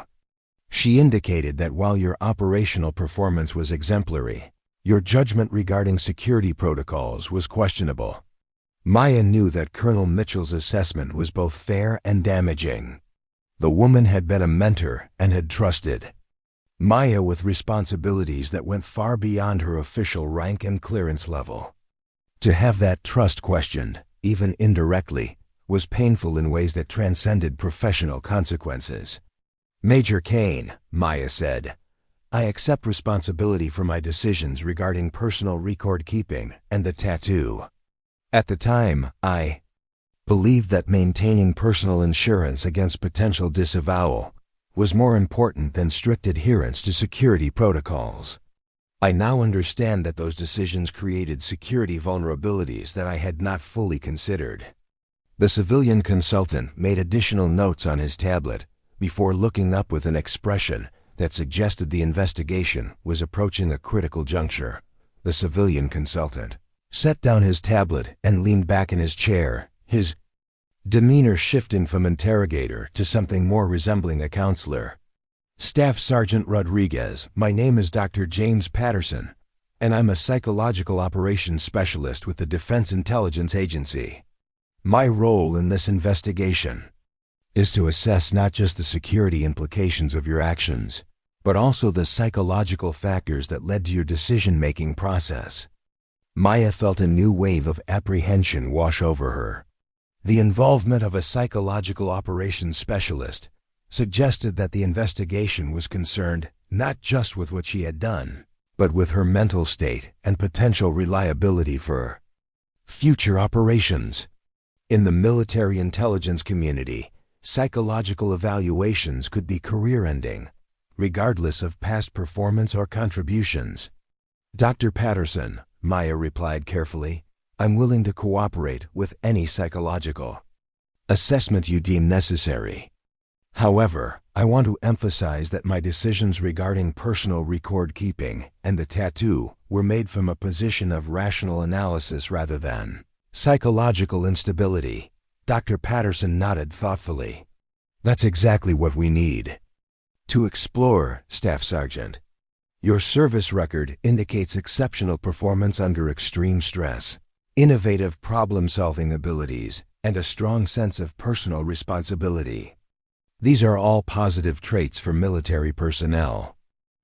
She indicated that while your operational performance was exemplary, your judgment regarding security protocols was questionable." Maya knew that Colonel Mitchell's assessment was both fair and damaging. The woman had been a mentor and had trusted Maya with responsibilities that went far beyond her official rank and clearance level. To have that trust questioned, even indirectly, was painful in ways that transcended professional consequences. "Major Kane," Maya said, "I accept responsibility for my decisions regarding personal record keeping and the tattoo. At the time, I believed that maintaining personal insurance against potential disavowal was more important than strict adherence to security protocols. I now understand that those decisions created security vulnerabilities that I had not fully considered." The civilian consultant made additional notes on his tablet before looking up with an expression that suggested the investigation was approaching a critical juncture. The civilian consultant set down his tablet and leaned back in his chair, his demeanor shifting from interrogator to something more resembling a counselor. "Staff Sergeant Rodriguez, my name is Dr. James Patterson, and I'm a psychological operations specialist with the Defense Intelligence Agency. My role in this investigation is to assess not just the security implications of your actions, but also the psychological factors that led to your decision-making process." Maya felt a new wave of apprehension wash over her. The involvement of a psychological operations specialist suggested that the investigation was concerned not just with what she had done, but with her mental state and potential reliability for future operations. In the military intelligence community, psychological evaluations could be career-ending, regardless of past performance or contributions. Dr. Patterson, Maya replied carefully, I'm willing to cooperate with any psychological assessment you deem necessary. However, I want to emphasize that my decisions regarding personal record keeping and the tattoo were made from a position of rational analysis rather than psychological instability. Dr. Patterson nodded thoughtfully. That's exactly what we need to explore, Staff Sergeant. Your service record indicates exceptional performance under extreme stress, innovative problem-solving abilities, and a strong sense of personal responsibility. These are all positive traits for military personnel.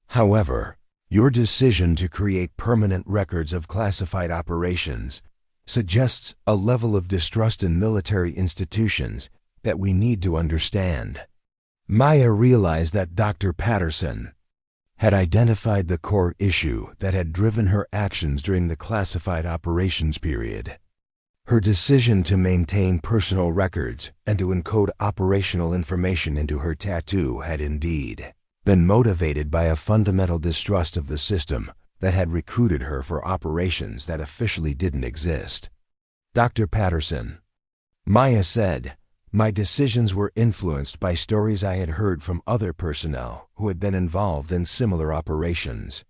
However, your decision to create permanent records of classified operations suggests a level of distrust in military institutions that we need to understand. Maya realized that Dr. Patterson had identified the core issue that had driven her actions during the classified operations period. Her decision to maintain personal records and to encode operational information into her tattoo had indeed been motivated by a fundamental distrust of the system that had recruited her for operations that officially didn't exist. Dr. Patterson, Maya said, my decisions were influenced by stories I had heard from other personnel who had been involved in similar operations.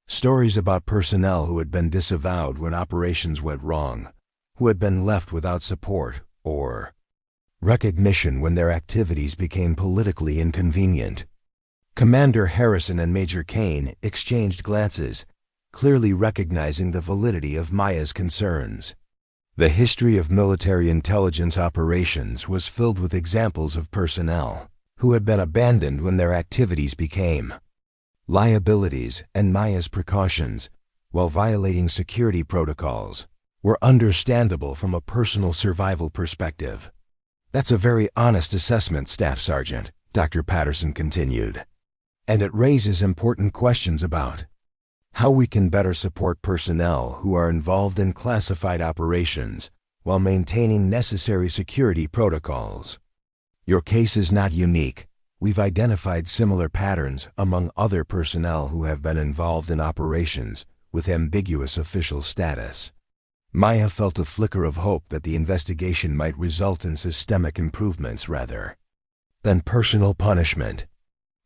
Stories about personnel who had been disavowed when operations went wrong, who had been left without support or recognition when their activities became politically inconvenient. Commander Harrison and Major Kane exchanged glances, clearly recognizing the validity of Maya's concerns. The history of military intelligence operations was filled with examples of personnel who had been abandoned when their activities became liabilities, and Maya's precautions, while violating security protocols, were understandable from a personal survival perspective. That's a very honest assessment, Staff Sergeant, Dr. Patterson continued. And it raises important questions about how we can better support personnel who are involved in classified operations while maintaining necessary security protocols. Your case is not unique. We've identified similar patterns among other personnel who have been involved in operations with ambiguous official status. Maya felt a flicker of hope that the investigation might result in systemic improvements rather than personal punishment.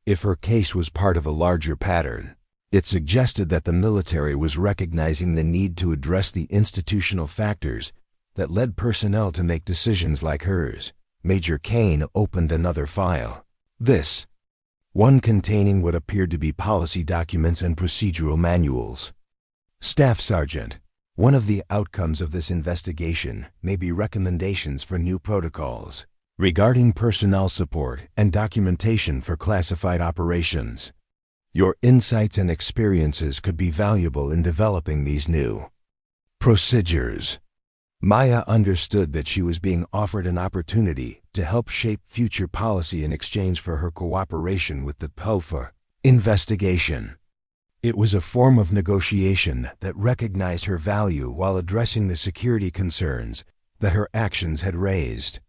If her case was part of a larger pattern, it suggested that the military was recognizing the need to address the institutional factors that led personnel to make decisions like hers. Major Kane opened another file. This one containing what appeared to be policy documents and procedural manuals. Staff Sergeant, one of the outcomes of this investigation may be recommendations for new protocols regarding personnel support and documentation for classified operations. Your insights and experiences could be valuable in developing these new procedures. Maya understood that she was being offered an opportunity to help shape future policy in exchange for her cooperation with the POFA investigation. It was a form of negotiation that recognized her value while addressing the security concerns that her actions had raised.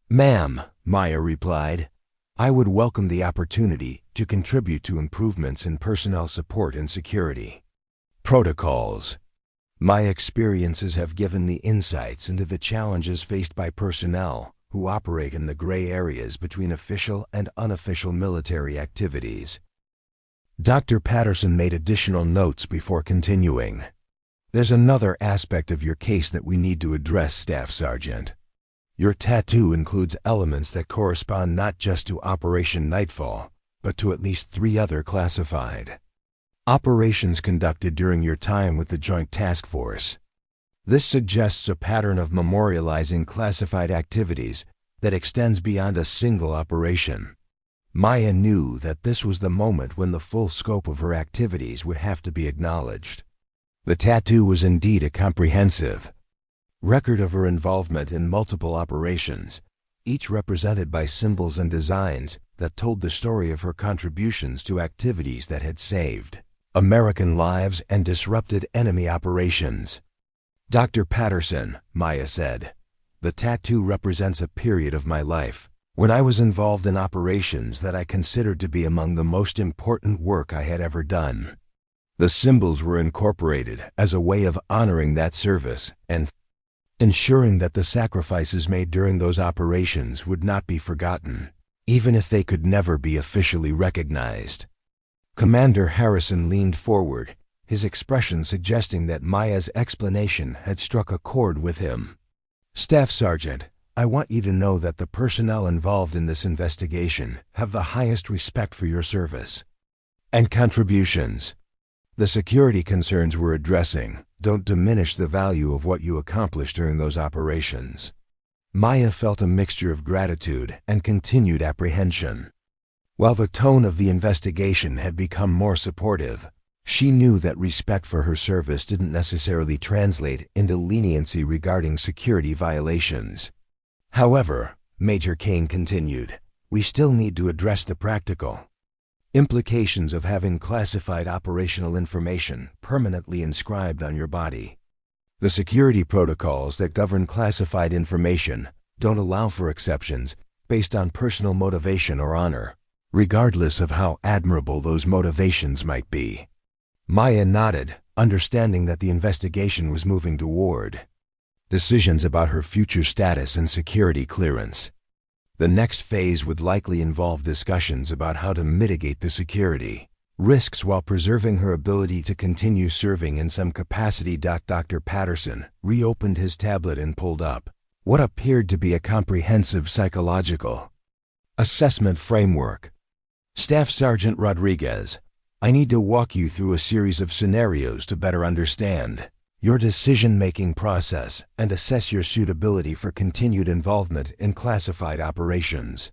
Ma'am, Maya replied, I would welcome the opportunity to contribute to improvements in personnel support and security protocols. My experiences have given me insights into the challenges faced by personnel who operate in the gray areas between official and unofficial military activities. Dr. Patterson made additional notes before continuing. There's another aspect of your case that we need to address, Staff Sergeant. Your tattoo includes elements that correspond not just to Operation Nightfall, but to at least 3 other classified operations conducted during your time with the Joint Task Force. This suggests a pattern of memorializing classified activities that extends beyond a single operation. Maya knew that this was the moment when the full scope of her activities would have to be acknowledged. The tattoo was indeed a comprehensive record of her involvement in multiple operations, each represented by symbols and designs that told the story of her contributions to activities that had saved American lives and disrupted enemy operations. "Dr. Patterson," Maya said, "the tattoo represents a period of my life when I was involved in operations that I considered to be among the most important work I had ever done. The symbols were incorporated as a way of honoring that service and ensuring that the sacrifices made during those operations would not be forgotten, even if they could never be officially recognized." Commander Harrison leaned forward, his expression suggesting that Maya's explanation had struck a chord with him. "Staff Sergeant, I want you to know that the personnel involved in this investigation have the highest respect for your service and contributions. The security concerns we're addressing don't diminish the value of what you accomplished during those operations." Maya felt a mixture of gratitude and continued apprehension. While the tone of the investigation had become more supportive, she knew that respect for her service didn't necessarily translate into leniency regarding security violations. "However," Major Kane continued, "we still need to address the practical implications of having classified operational information permanently inscribed on your body. The security protocols that govern classified information don't allow for exceptions based on personal motivation or honor, regardless of how admirable those motivations might be." Maya nodded, understanding that the investigation was moving toward decisions about her future status and security clearance. The next phase would likely involve discussions about how to mitigate the security risks while preserving her ability to continue serving in some capacity. Dr. Patterson reopened his tablet and pulled up what appeared to be a comprehensive psychological assessment framework. "Staff Sergeant Rodriguez, I need to walk you through a series of scenarios to better understand your decision-making process and assess your suitability for continued involvement in classified operations."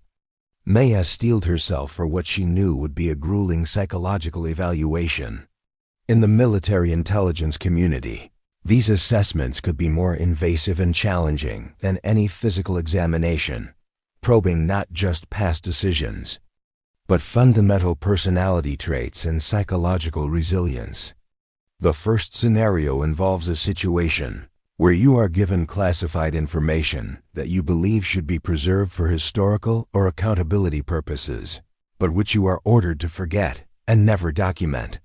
Maya steeled herself for what she knew would be a grueling psychological evaluation. In the military intelligence community, these assessments could be more invasive and challenging than any physical examination, probing not just past decisions, but fundamental personality traits and psychological resilience. The first scenario involves a situation where you are given classified information that you believe should be preserved for historical or accountability purposes, but which you are ordered to forget and never document.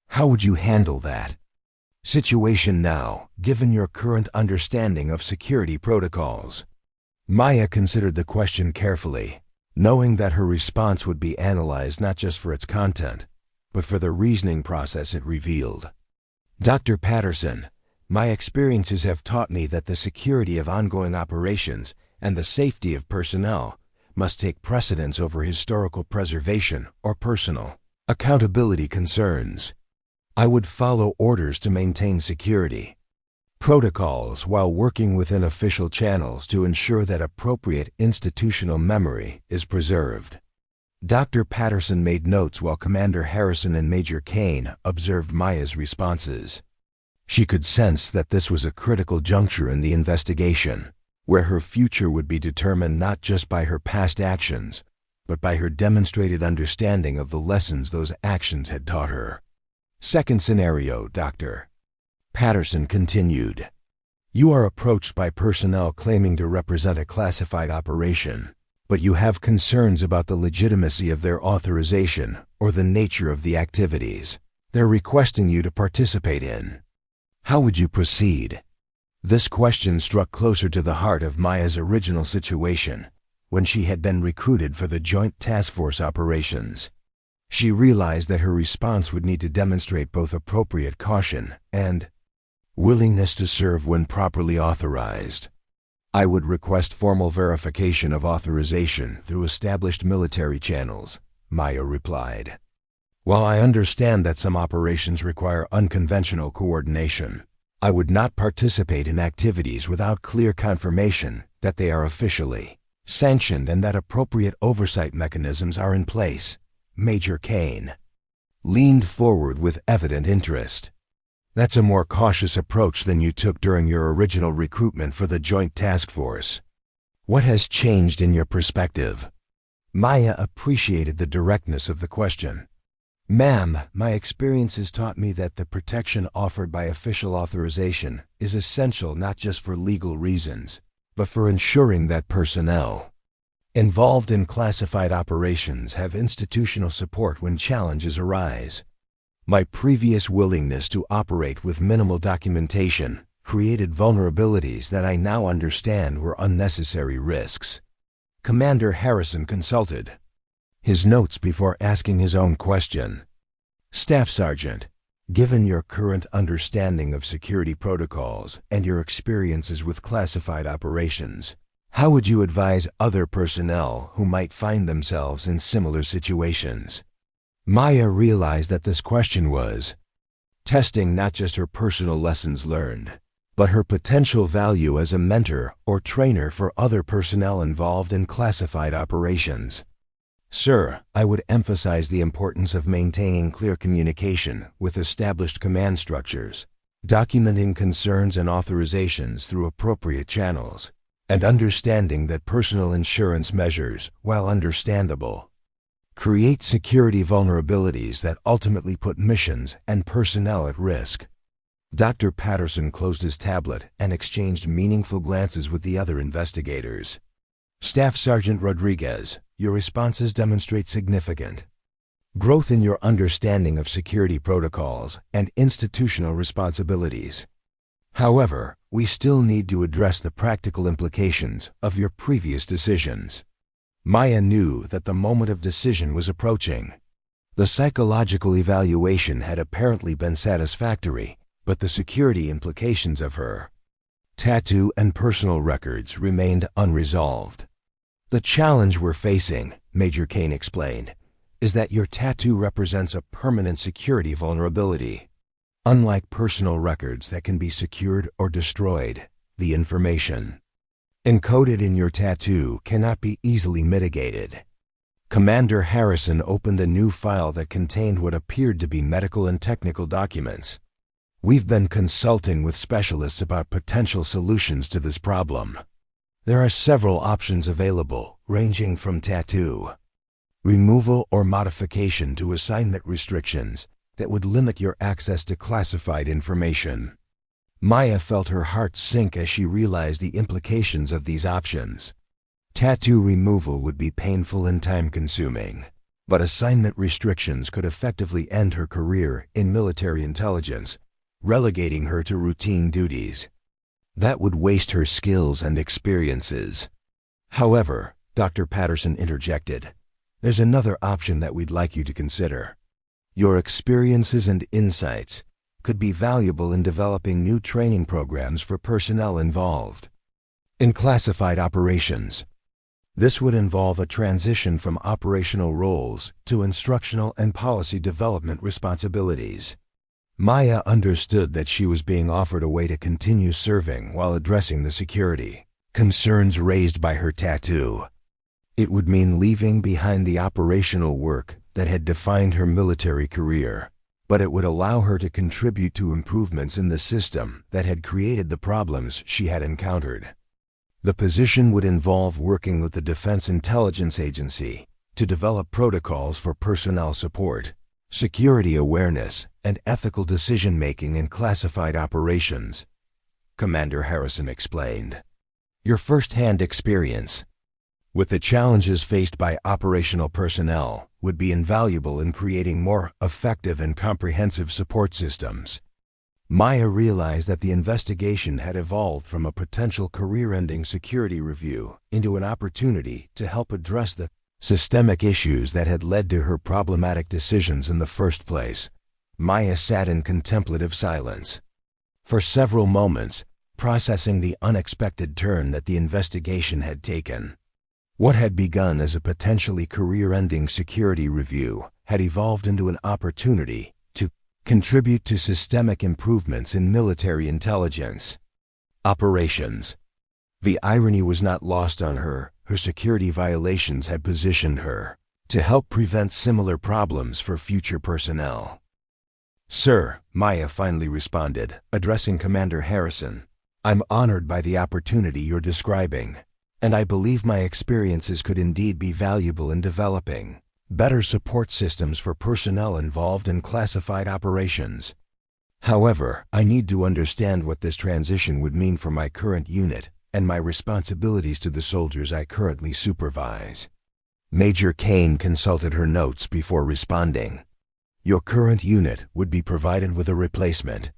How would you handle that situation now, given your current understanding of security protocols? Maya considered the question carefully, knowing that her response would be analyzed not just for its content, but for the reasoning process it revealed. "Dr. Patterson, my experiences have taught me that the security of ongoing operations and the safety of personnel must take precedence over historical preservation or personal accountability concerns. I would follow orders to maintain security protocols while working within official channels to ensure that appropriate institutional memory is preserved." Dr. Patterson made notes while Commander Harrison and Major Kane observed Maya's responses. She could sense that this was a critical juncture in the investigation, where her future would be determined not just by her past actions, but by her demonstrated understanding of the lessons those actions had taught her. "Second scenario, Dr. Patterson continued. You are approached by personnel claiming to represent a classified operation, but you have concerns about the legitimacy of their authorization or the nature of the activities they're requesting you to participate in. How would you proceed?" This question struck closer to the heart of Maya's original situation, when she had been recruited for the Joint Task Force operations. She realized that her response would need to demonstrate both appropriate caution and willingness to serve when properly authorized. "I would request formal verification of authorization through established military channels," Maya replied. "While I understand that some operations require unconventional coordination, I would not participate in activities without clear confirmation that they are officially sanctioned and that appropriate oversight mechanisms are in place." Major Kane leaned forward with evident interest. "That's a more cautious approach than you took during your original recruitment for the Joint Task Force. What has changed in your perspective?" Maya appreciated the directness of the question. Ma'am, my experiences taught me that the protection offered by official authorization is essential not just for legal reasons, but for ensuring that personnel involved in classified operations have institutional support when challenges arise. My previous willingness to operate with minimal documentation created vulnerabilities that I now understand were unnecessary risks. Commander Harrison consulted his notes before asking his own question. Staff Sergeant, given your current understanding of security protocols and your experiences with classified operations, how would you advise other personnel who might find themselves in similar situations? Maya realized that this question was testing not just her personal lessons learned, but her potential value as a mentor or trainer for other personnel involved in classified operations. Sir, I would emphasize the importance of maintaining clear communication with established command structures, documenting concerns and authorizations through appropriate channels, and understanding that personal insurance measures, while understandable, create security vulnerabilities that ultimately put missions and personnel at risk. Dr. Patterson closed his tablet and exchanged meaningful glances with the other investigators. Staff Sergeant Rodriguez, your responses demonstrate significant growth in your understanding of security protocols and institutional responsibilities. However, we still need to address the practical implications of your previous decisions. Maya knew that the moment of decision was approaching. The psychological evaluation had apparently been satisfactory, but the security implications of her tattoo and personal records remained unresolved. The challenge we're facing, Major Kane explained, is that your tattoo represents a permanent security vulnerability. Unlike personal records that can be secured or destroyed, the information encoded in your tattoo cannot be easily mitigated. Commander Harrison opened a new file that contained what appeared to be medical and technical documents. We've been consulting with specialists about potential solutions to this problem. There are several options available, ranging from tattoo removal or modification to assignment restrictions that would limit your access to classified information. Maya felt her heart sink as she realized the implications of these options. Tattoo removal would be painful and time-consuming, but assignment restrictions could effectively end her career in military intelligence, relegating her to routine duties. That would waste her skills and experiences. However, Dr. Patterson interjected, there's another option that we'd like you to consider. Your experiences and insights could be valuable in developing new training programs for personnel involved in classified operations. This would involve a transition from operational roles to instructional and policy development responsibilities. Maya understood that she was being offered a way to continue serving while addressing the security concerns raised by her tattoo. It would mean leaving behind the operational work that had defined her military career, but it would allow her to contribute to improvements in the system that had created the problems she had encountered. The position would involve working with the Defense Intelligence Agency to develop protocols for personnel support, security awareness, and ethical decision-making in classified operations, Commander Harrison explained. Your first-hand experience with the challenges faced by operational personnel would be invaluable in creating more effective and comprehensive support systems. Maya realized that the investigation had evolved from a potential career-ending security review into an opportunity to help address the systemic issues that had led to her problematic decisions in the first place. Maya sat in contemplative silence for several moments, processing the unexpected turn that the investigation had taken. What had begun as a potentially career-ending security review had evolved into an opportunity to contribute to systemic improvements in military intelligence operations. The irony was not lost on her. Her security violations had positioned her to help prevent similar problems for future personnel. Sir, Maya finally responded, addressing Commander Harrison, I'm honored by the opportunity you're describing. and I believe my experiences could indeed be valuable in developing better support systems for personnel involved in classified operations. However, I need to understand what this transition would mean for my current unit and my responsibilities to the soldiers I currently supervise. Major Kane consulted her notes before responding. Your current unit would be provided with a replacement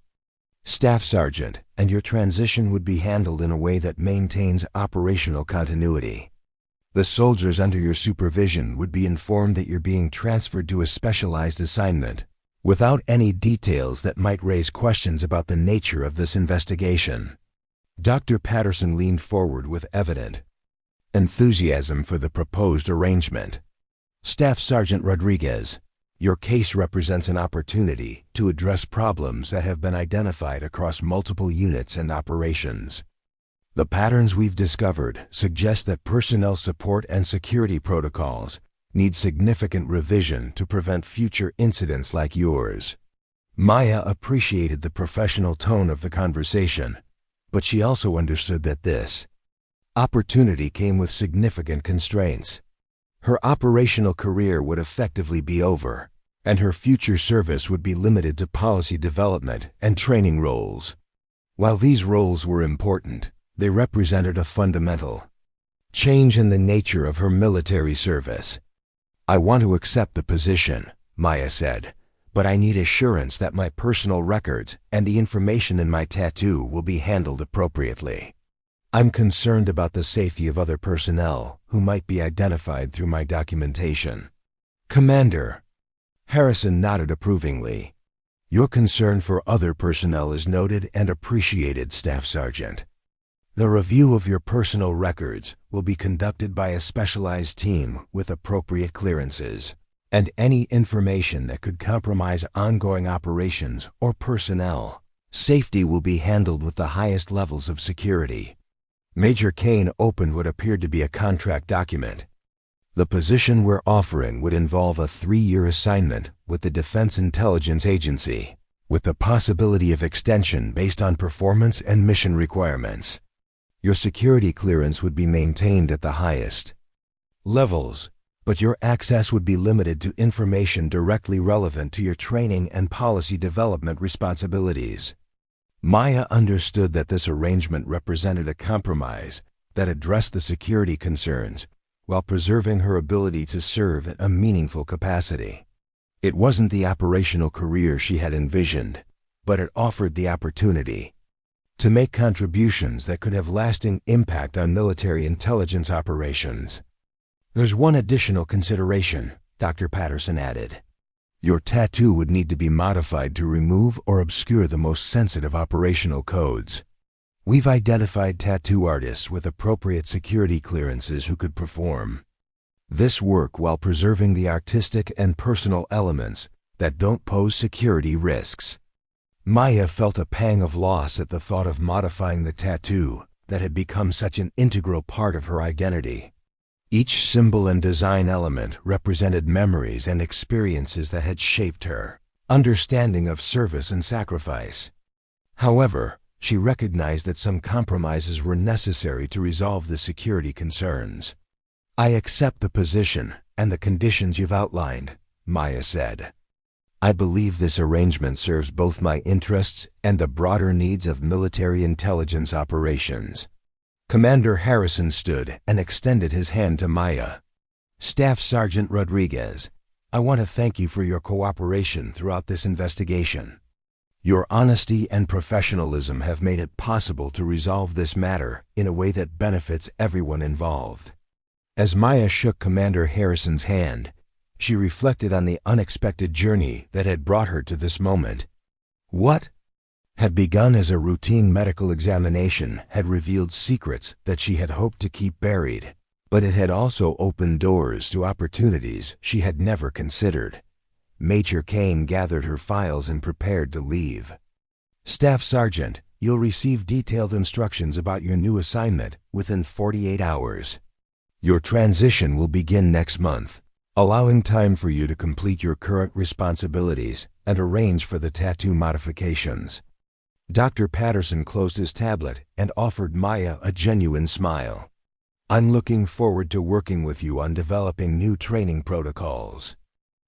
Staff Sergeant, and your transition would be handled in a way that maintains operational continuity. The soldiers under your supervision would be informed that you're being transferred to a specialized assignment, without any details that might raise questions about the nature of this investigation. Dr. Patterson leaned forward with evident enthusiasm for the proposed arrangement. Staff Sergeant Rodriguez, your case represents an opportunity to address problems that have been identified across multiple units and operations. The patterns we've discovered suggest that personnel support and security protocols need significant revision to prevent future incidents like yours. Maya appreciated the professional tone of the conversation, but she also understood that this opportunity came with significant constraints. Her operational career would effectively be over, and her future service would be limited to policy development and training roles. While these roles were important, they represented a fundamental change in the nature of her military service. I want to accept the position, Maya said, but I need assurance that my personal records and the information in my tattoo will be handled appropriately. I'm concerned about the safety of other personnel who might be identified through my documentation. Commander. Harrison nodded approvingly. Your concern for other personnel is noted and appreciated, Staff Sergeant. The review of your personal records will be conducted by a specialized team with appropriate clearances, and any information that could compromise ongoing operations or personnel safety will be handled with the highest levels of security. Major Kane opened what appeared to be a contract document. The position we're offering would involve a 3-year assignment with the Defense Intelligence Agency, with the possibility of extension based on performance and mission requirements. Your security clearance would be maintained at the highest levels, but your access would be limited to information directly relevant to your training and policy development responsibilities. Maya understood that this arrangement represented a compromise that addressed the security concerns while preserving her ability to serve at a meaningful capacity. It wasn't the operational career she had envisioned, but it offered the opportunity to make contributions that could have lasting impact on military intelligence operations. There's one additional consideration, Dr. Patterson added. Your tattoo would need to be modified to remove or obscure the most sensitive operational codes. We've identified tattoo artists with appropriate security clearances who could perform this work while preserving the artistic and personal elements that don't pose security risks. Maya felt a pang of loss at the thought of modifying the tattoo that had become such an integral part of her identity. Each symbol and design element represented memories and experiences that had shaped her understanding of service and sacrifice. However, she recognized that some compromises were necessary to resolve the security concerns. I accept the position and the conditions you've outlined, Maya said. I believe this arrangement serves both my interests and the broader needs of military intelligence operations. Commander Harrison stood and extended his hand to Maya. Staff Sergeant Rodriguez, I want to thank you for your cooperation throughout this investigation. Your honesty and professionalism have made it possible to resolve this matter in a way that benefits everyone involved. As Maya shook Commander Harrison's hand, she reflected on the unexpected journey that had brought her to this moment. What had begun as a routine medical examination had revealed secrets that she had hoped to keep buried, but it had also opened doors to opportunities she had never considered. Major Kane gathered her files and prepared to leave. Staff Sergeant, you'll receive detailed instructions about your new assignment within 48 hours. Your transition will begin next month, allowing time for you to complete your current responsibilities and arrange for the tattoo modifications. Dr. Patterson closed his tablet and offered Maya a genuine smile. I'm looking forward to working with you on developing new training protocols.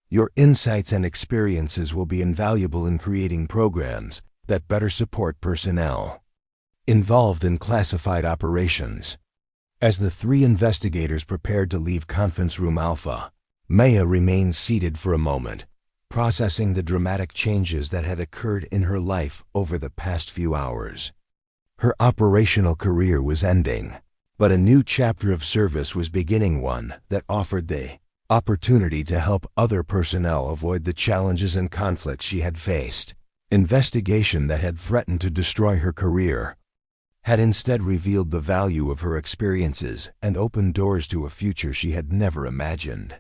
Your insights and experiences will be invaluable in creating programs that better support personnel involved in classified operations. As the three investigators prepared to leave Conference Room Alpha, Maya remained seated for a moment, processing the dramatic changes that had occurred in her life over the past few hours. Her operational career was ending, but a new chapter of service was beginning, one that offered the opportunity to help other personnel avoid the challenges and conflicts she had faced. Investigation that had threatened to destroy her career had instead revealed the value of her experiences and opened doors to a future she had never imagined.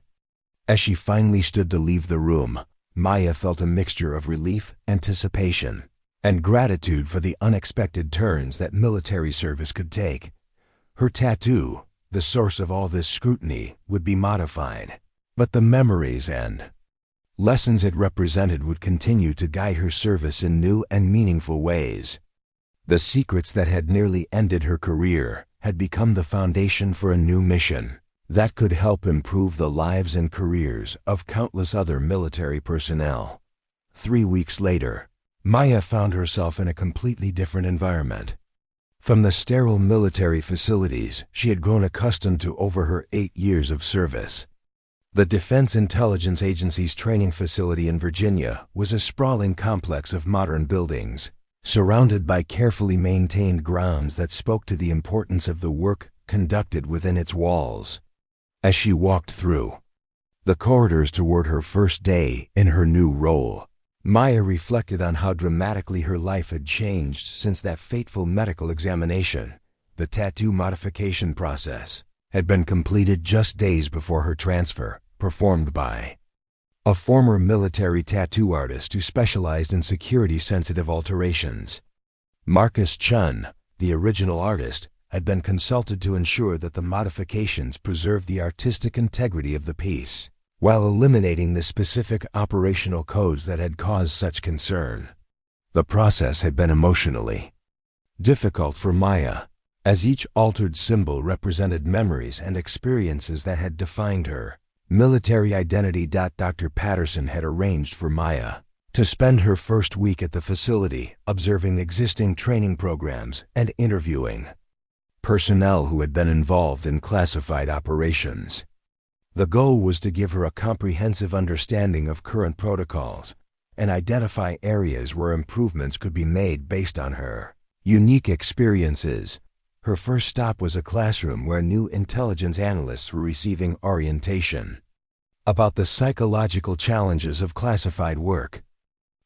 As she finally stood to leave the room, Maya felt a mixture of relief, anticipation, and gratitude for the unexpected turns that military service could take. Her tattoo, the source of all this scrutiny, would be modified, but the memories and lessons it represented would continue to guide her service in new and meaningful ways. The secrets that had nearly ended her career had become the foundation for a new mission that could help improve the lives and careers of countless other military personnel. 3 weeks later, Maya found herself in a completely different environment. From the sterile military facilities she had grown accustomed to over her 8 years of service, the Defense Intelligence Agency's training facility in Virginia was a sprawling complex of modern buildings, surrounded by carefully maintained grounds that spoke to the importance of the work conducted within its walls. As she walked through the corridors toward her first day in her new role, Maya reflected on how dramatically her life had changed since that fateful medical examination. The tattoo modification process had been completed just days before her transfer, performed by a former military tattoo artist who specialized in security-sensitive alterations. Marcus Chun, the original artist, had been consulted to ensure that the modifications preserved the artistic integrity of the piece, while eliminating the specific operational codes that had caused such concern. The process had been emotionally difficult for Maya, as each altered symbol represented memories and experiences that had defined her military identity. Dr. Patterson had arranged for Maya to spend her first week at the facility observing existing training programs and interviewing personnel who had been involved in classified operations. The goal was to give her a comprehensive understanding of current protocols and identify areas where improvements could be made based on her unique experiences. Her first stop was a classroom where new intelligence analysts were receiving orientation about the psychological challenges of classified work.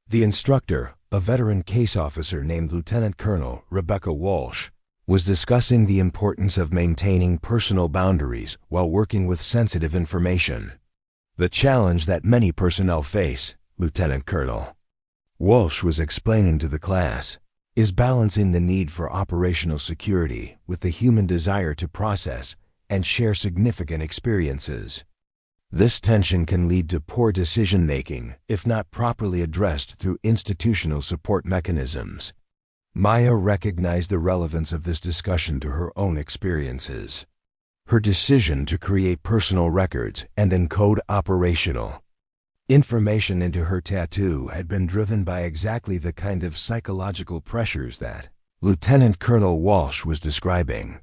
The instructor, a veteran case officer named Lieutenant Colonel Rebecca Walsh, was discussing the importance of maintaining personal boundaries while working with sensitive information. The challenge that many personnel face, Lieutenant Colonel Walsh was explaining to the class, is balancing the need for operational security with the human desire to process and share significant experiences. This tension can lead to poor decision-making if not properly addressed through institutional support mechanisms. Maya recognized the relevance of this discussion to her own experiences. Her decision to create personal records and encode operational information into her tattoo had been driven by exactly the kind of psychological pressures that Lieutenant Colonel Walsh was describing.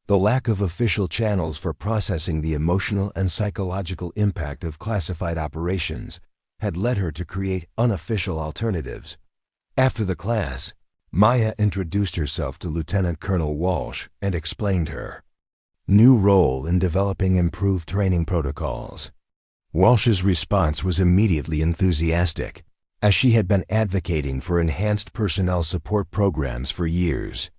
The lack of official channels for processing the emotional and psychological impact of classified operations had led her to create unofficial alternatives. After the class, Maya introduced herself to Lieutenant Colonel Walsh and explained her new role in developing improved training protocols. Walsh's response was immediately enthusiastic, as she had been advocating for enhanced personnel support programs for years.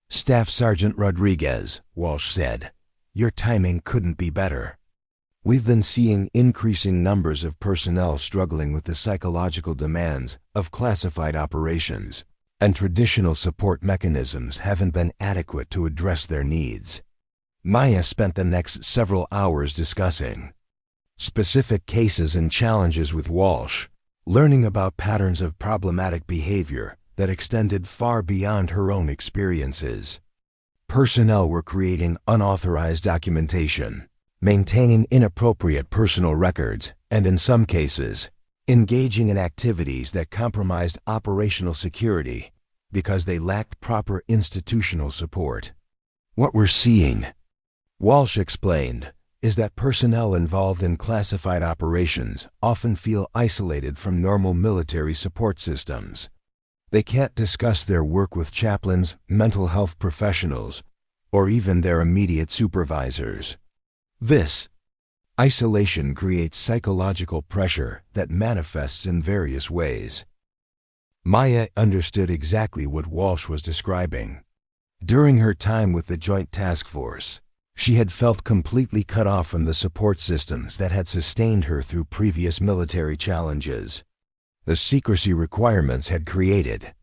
"Staff Sergeant Rodriguez," Walsh said, "your timing couldn't be better. We've been seeing increasing numbers of personnel struggling with the psychological demands of classified operations, and traditional support mechanisms haven't been adequate to address their needs." Maya spent the next several hours discussing specific cases and challenges with Walsh, learning about patterns of problematic behavior that extended far beyond her own experiences. Personnel were creating unauthorized documentation, maintaining inappropriate personal records, and in some cases, engaging in activities that compromised operational security because they lacked proper institutional support. What we're seeing, Walsh explained, is that personnel involved in classified operations often feel isolated from normal military support systems. They can't discuss their work with chaplains, mental health professionals, or even their immediate supervisors. This isolation creates psychological pressure that manifests in various ways. Maya understood exactly what Walsh was describing. During her time with the Joint Task Force, she had felt completely cut off from the support systems that had sustained her through previous military challenges. The secrecy requirements had created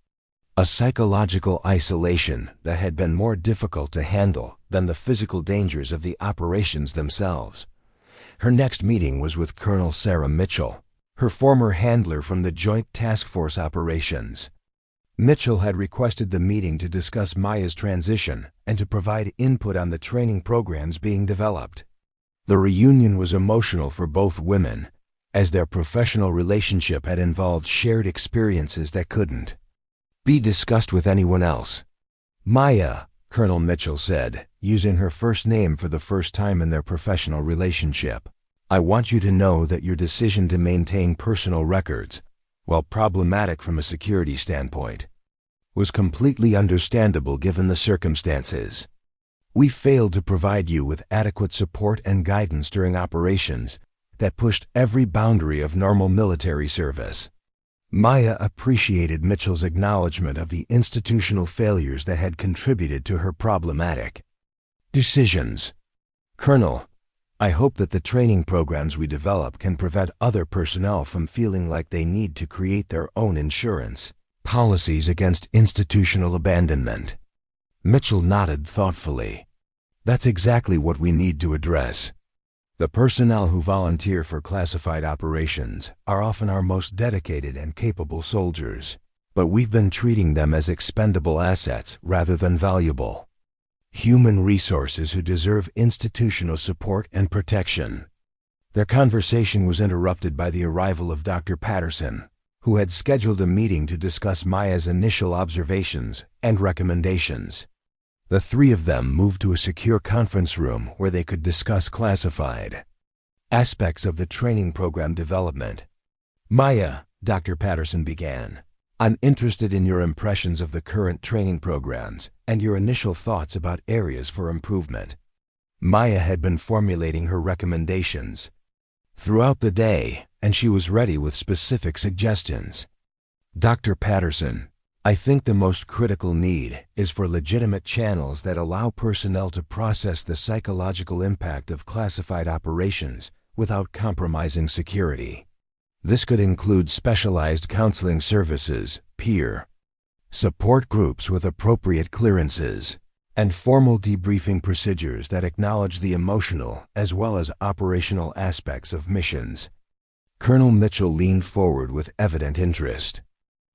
a psychological isolation that had been more difficult to handle than the physical dangers of the operations themselves. Her next meeting was with Colonel Sarah Mitchell, her former handler from the Joint Task Force operations. Mitchell had requested the meeting to discuss Maya's transition and to provide input on the training programs being developed. The reunion was emotional for both women, as their professional relationship had involved shared experiences that couldn't be discussed with anyone else. Maya, Colonel Mitchell said, using her first name for the first time in their professional relationship, I want you to know that your decision to maintain personal records, while problematic from a security standpoint, was completely understandable given the circumstances. We failed to provide you with adequate support and guidance during operations that pushed every boundary of normal military service. Maya appreciated Mitchell's acknowledgement of the institutional failures that had contributed to her problematic decisions. Colonel, I hope that the training programs we develop can prevent other personnel from feeling like they need to create their own insurance policies against institutional abandonment. Mitchell nodded thoughtfully. That's exactly what we need to address. The personnel who volunteer for classified operations are often our most dedicated and capable soldiers, but we've been treating them as expendable assets rather than valuable human resources who deserve institutional support and protection. Their conversation was interrupted by the arrival of Dr. Patterson, who had scheduled a meeting to discuss Maya's initial observations and recommendations. The three of them moved to a secure conference room where they could discuss classified aspects of the training program development. Maya, Dr. Patterson began, I'm interested in your impressions of the current training programs and your initial thoughts about areas for improvement. Maya had been formulating her recommendations throughout the day, and she was ready with specific suggestions. Dr. Patterson, I think the most critical need is for legitimate channels that allow personnel to process the psychological impact of classified operations without compromising security. This could include specialized counseling services, peer support groups with appropriate clearances, and formal debriefing procedures that acknowledge the emotional as well as operational aspects of missions. Colonel Mitchell leaned forward with evident interest.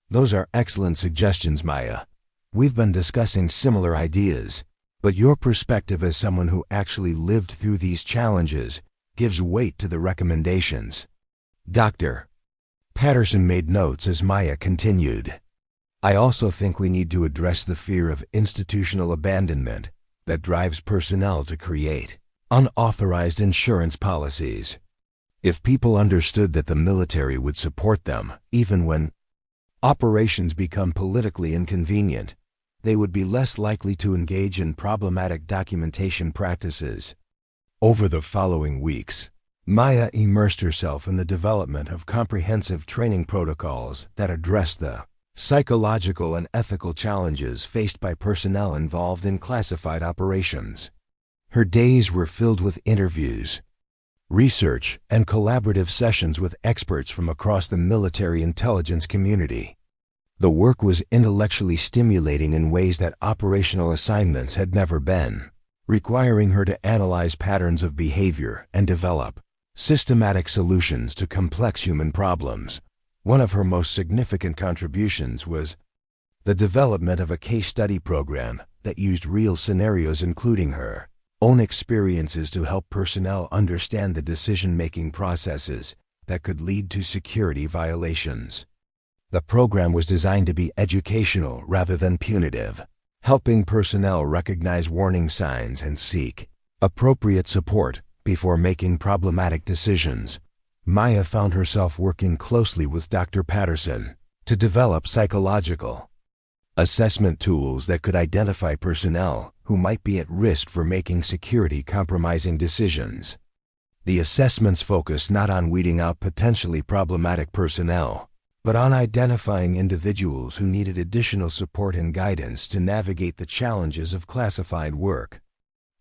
Those are excellent suggestions, Maya. We've been discussing similar ideas, but your perspective as someone who actually lived through these challenges gives weight to the recommendations. Dr. Patterson made notes as Maya continued. I also think we need to address the fear of institutional abandonment that drives personnel to create unauthorized insurance policies. If people understood that the military would support them, even when operations become politically inconvenient, they would be less likely to engage in problematic documentation practices. Over the following weeks, Maya immersed herself in the development of comprehensive training protocols that addressed the psychological and ethical challenges faced by personnel involved in classified operations. Her days were filled with interviews, research, and collaborative sessions with experts from across the military intelligence community. The work was intellectually stimulating in ways that operational assignments had never been, requiring her to analyze patterns of behavior and develop systematic solutions to complex human problems. One of her most significant contributions was the development of a case study program that used real scenarios including her own experiences to help personnel understand the decision-making processes that could lead to security violations. The program was designed to be educational rather than punitive, helping personnel recognize warning signs and seek appropriate support before making problematic decisions. Maya found herself working closely with Dr. Patterson to develop psychological assessment tools that could identify personnel who might be at risk for making security-compromising decisions. The assessments focus not on weeding out potentially problematic personnel, but on identifying individuals who needed additional support and guidance to navigate the challenges of classified work.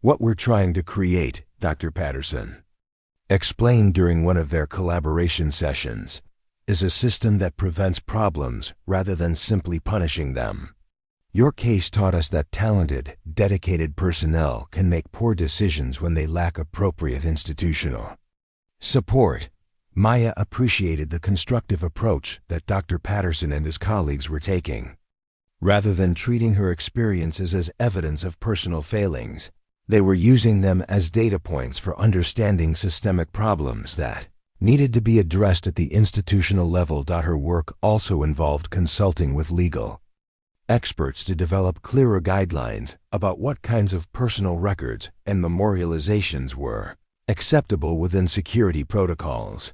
What we're trying to create, Dr. Patterson explained during one of their collaboration sessions, is a system that prevents problems rather than simply punishing them. Your case taught us that talented, dedicated personnel can make poor decisions when they lack appropriate institutional support. Maya appreciated the constructive approach that Dr. Patterson and his colleagues were taking. Rather than treating her experiences as evidence of personal failings, they were using them as data points for understanding systemic problems that needed to be addressed at the institutional level. Her work also involved consulting with legal experts to develop clearer guidelines about what kinds of personal records and memorializations were acceptable within security protocols.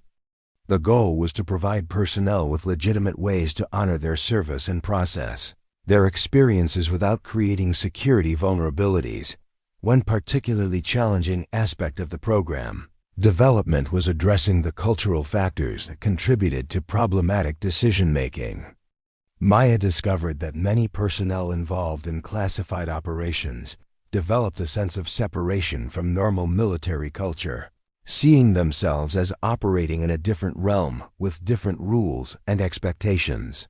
The goal was to provide personnel with legitimate ways to honor their service and process their experiences without creating security vulnerabilities. One particularly challenging aspect of the program development was addressing the cultural factors that contributed to problematic decision-making. Maya discovered that many personnel involved in classified operations developed a sense of separation from normal military culture, seeing themselves as operating in a different realm with different rules and expectations.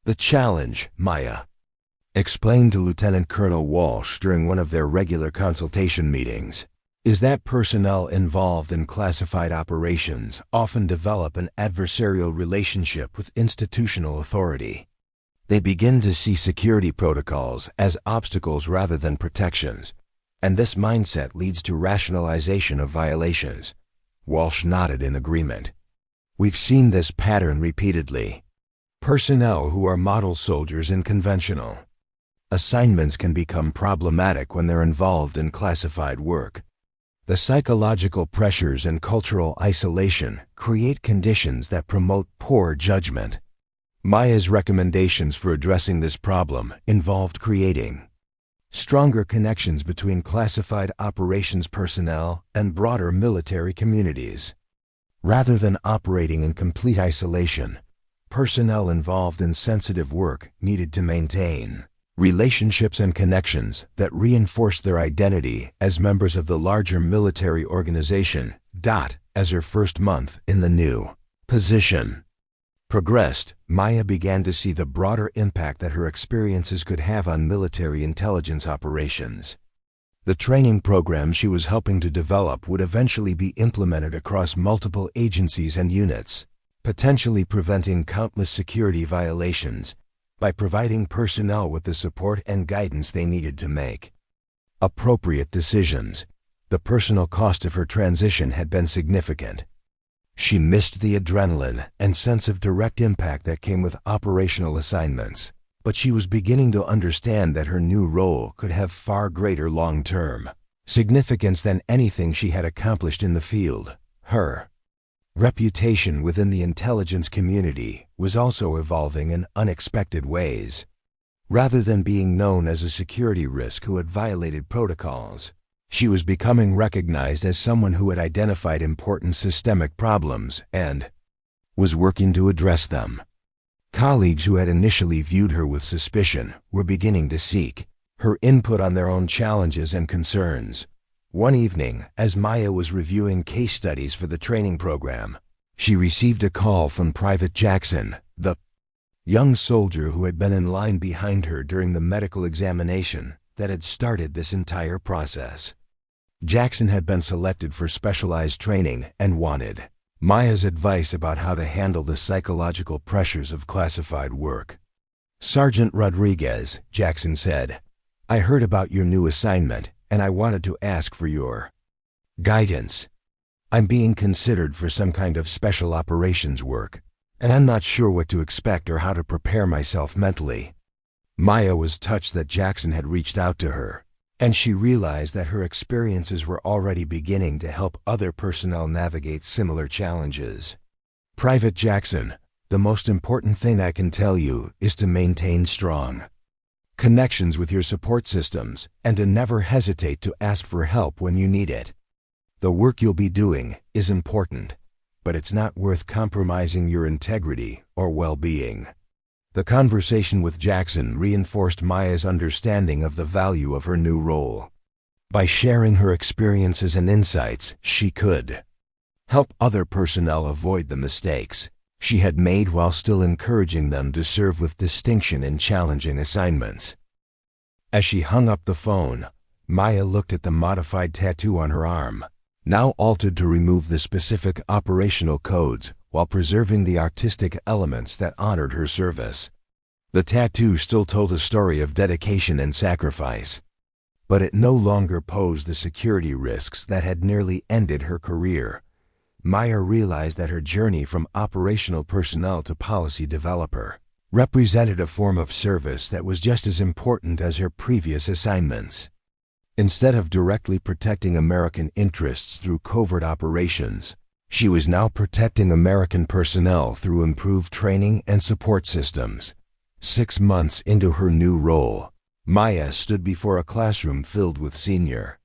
The challenge, Maya explained to Lieutenant Colonel Walsh during one of their regular consultation meetings, is that personnel involved in classified operations often develop an adversarial relationship with institutional authority. They begin to see security protocols as obstacles rather than protections, and this mindset leads to rationalization of violations. Walsh nodded in agreement. We've seen this pattern repeatedly. Personnel who are model soldiers in conventional assignments can become problematic when they're involved in classified work. The psychological pressures and cultural isolation create conditions that promote poor judgment. Maya's recommendations for addressing this problem involved creating stronger connections between classified operations personnel and broader military communities. Rather than operating in complete isolation, personnel involved in sensitive work needed to maintain relationships and connections that reinforce their identity as members of the larger military organization. As her first month in the new position progressed, Maya began to see the broader impact that her experiences could have on military intelligence operations. The training program she was helping to develop would eventually be implemented across multiple agencies and units, potentially preventing countless security violations by providing personnel with the support and guidance they needed to make appropriate decisions. The personal cost of her transition had been significant. She missed the adrenaline and sense of direct impact that came with operational assignments, but she was beginning to understand that her new role could have far greater long-term significance than anything she had accomplished in the field. Her reputation within the intelligence community was also evolving in unexpected ways. Rather than being known as a security risk who had violated protocols, she was becoming recognized as someone who had identified important systemic problems and was working to address them. Colleagues who had initially viewed her with suspicion were beginning to seek her input on their own challenges and concerns. One evening, as Maya was reviewing case studies for the training program, she received a call from Private Jackson, the young soldier who had been in line behind her during the medical examination that had started this entire process. Jackson had been selected for specialized training and wanted Maya's advice about how to handle the psychological pressures of classified work. "Sergeant Rodriguez," Jackson said, I heard about your new assignment, and I wanted to ask for your guidance. I'm being considered for some kind of special operations work, and I'm not sure what to expect or how to prepare myself mentally. Maya was touched that Jackson had reached out to her, and she realized that her experiences were already beginning to help other personnel navigate similar challenges. Private Jackson, the most important thing I can tell you is to maintain strong connections with your support systems and to never hesitate to ask for help when you need it. The work you'll be doing is important, but it's not worth compromising your integrity or well-being. The conversation with Jackson reinforced Maya's understanding of the value of her new role. By sharing her experiences and insights, she could help other personnel avoid the mistakes she had made while still encouraging them to serve with distinction in challenging assignments. As she hung up the phone, Maya looked at the modified tattoo on her arm, now altered to remove the specific operational codes while preserving the artistic elements that honored her service. The tattoo still told a story of dedication and sacrifice, but it no longer posed the security risks that had nearly ended her career. Maya realized that her journey from operational personnel to policy developer represented a form of service that was just as important as her previous assignments. Instead of directly protecting American interests through covert operations, she was now protecting American personnel through improved training and support systems. 6 months into her new role, Maya stood before a classroom filled with senior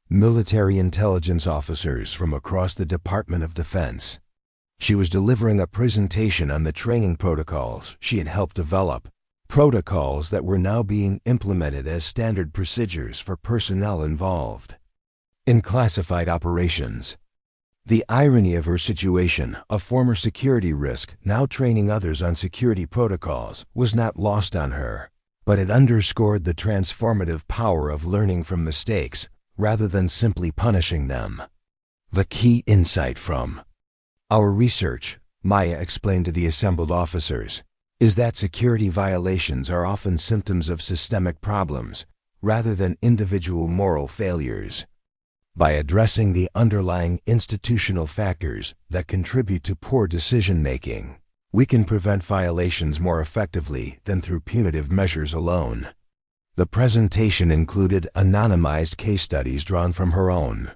military intelligence officers from across the Department of Defense. She was delivering a presentation on the training protocols she had helped develop, protocols that were now being implemented as standard procedures for personnel involved in classified operations. The irony of her situation, a former security risk now training others on security protocols, was not lost on her, but it underscored the transformative power of learning from mistakes rather than simply punishing them. The key insight from our research, Maya explained to the assembled officers, is that security violations are often symptoms of systemic problems rather than individual moral failures. By addressing the underlying institutional factors that contribute to poor decision-making, we can prevent violations more effectively than through punitive measures alone. The presentation included anonymized case studies drawn from her own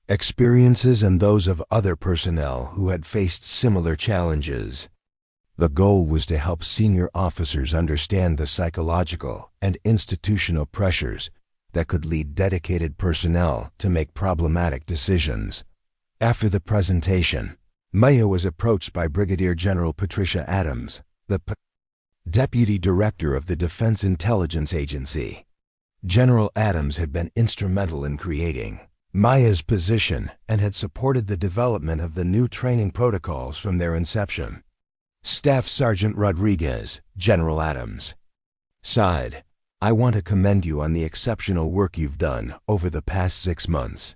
experiences and those of other personnel who had faced similar challenges. The goal was to help senior officers understand the psychological and institutional pressures that could lead dedicated personnel to make problematic decisions. After the presentation, Maya was approached by Brigadier General Patricia Adams, the Deputy Director of the Defense Intelligence Agency. General Adams had been instrumental in creating Maya's position and had supported the development of the new training protocols from their inception. Staff Sergeant Rodriguez, General Adams, sighed, "I want to commend you on the exceptional work you've done over the past 6 months.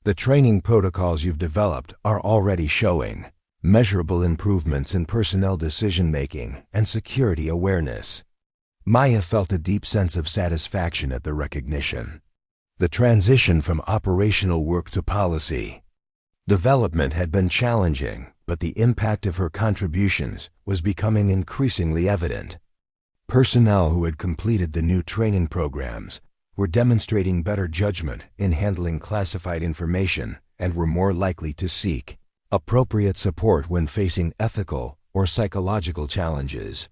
The training protocols you've developed are already showing measurable improvements in personnel decision-making and security awareness." Maya felt a deep sense of satisfaction at the recognition. The transition from operational work to policy development had been challenging, but the impact of her contributions was becoming increasingly evident. Personnel who had completed the new training programs were demonstrating better judgment in handling classified information and were more likely to seek appropriate support when facing ethical or psychological challenges.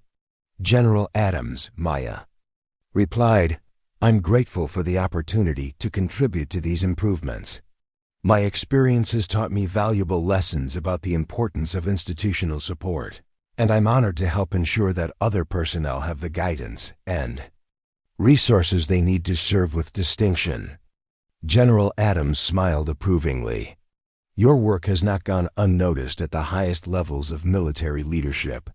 General Adams, Maya, replied, "I'm grateful for the opportunity to contribute to these improvements. My experiences taught me valuable lessons about the importance of institutional support, and I'm honored to help ensure that other personnel have the guidance and resources they need to serve with distinction." General Adams smiled approvingly. "Your work has not gone unnoticed at the highest levels of military leadership.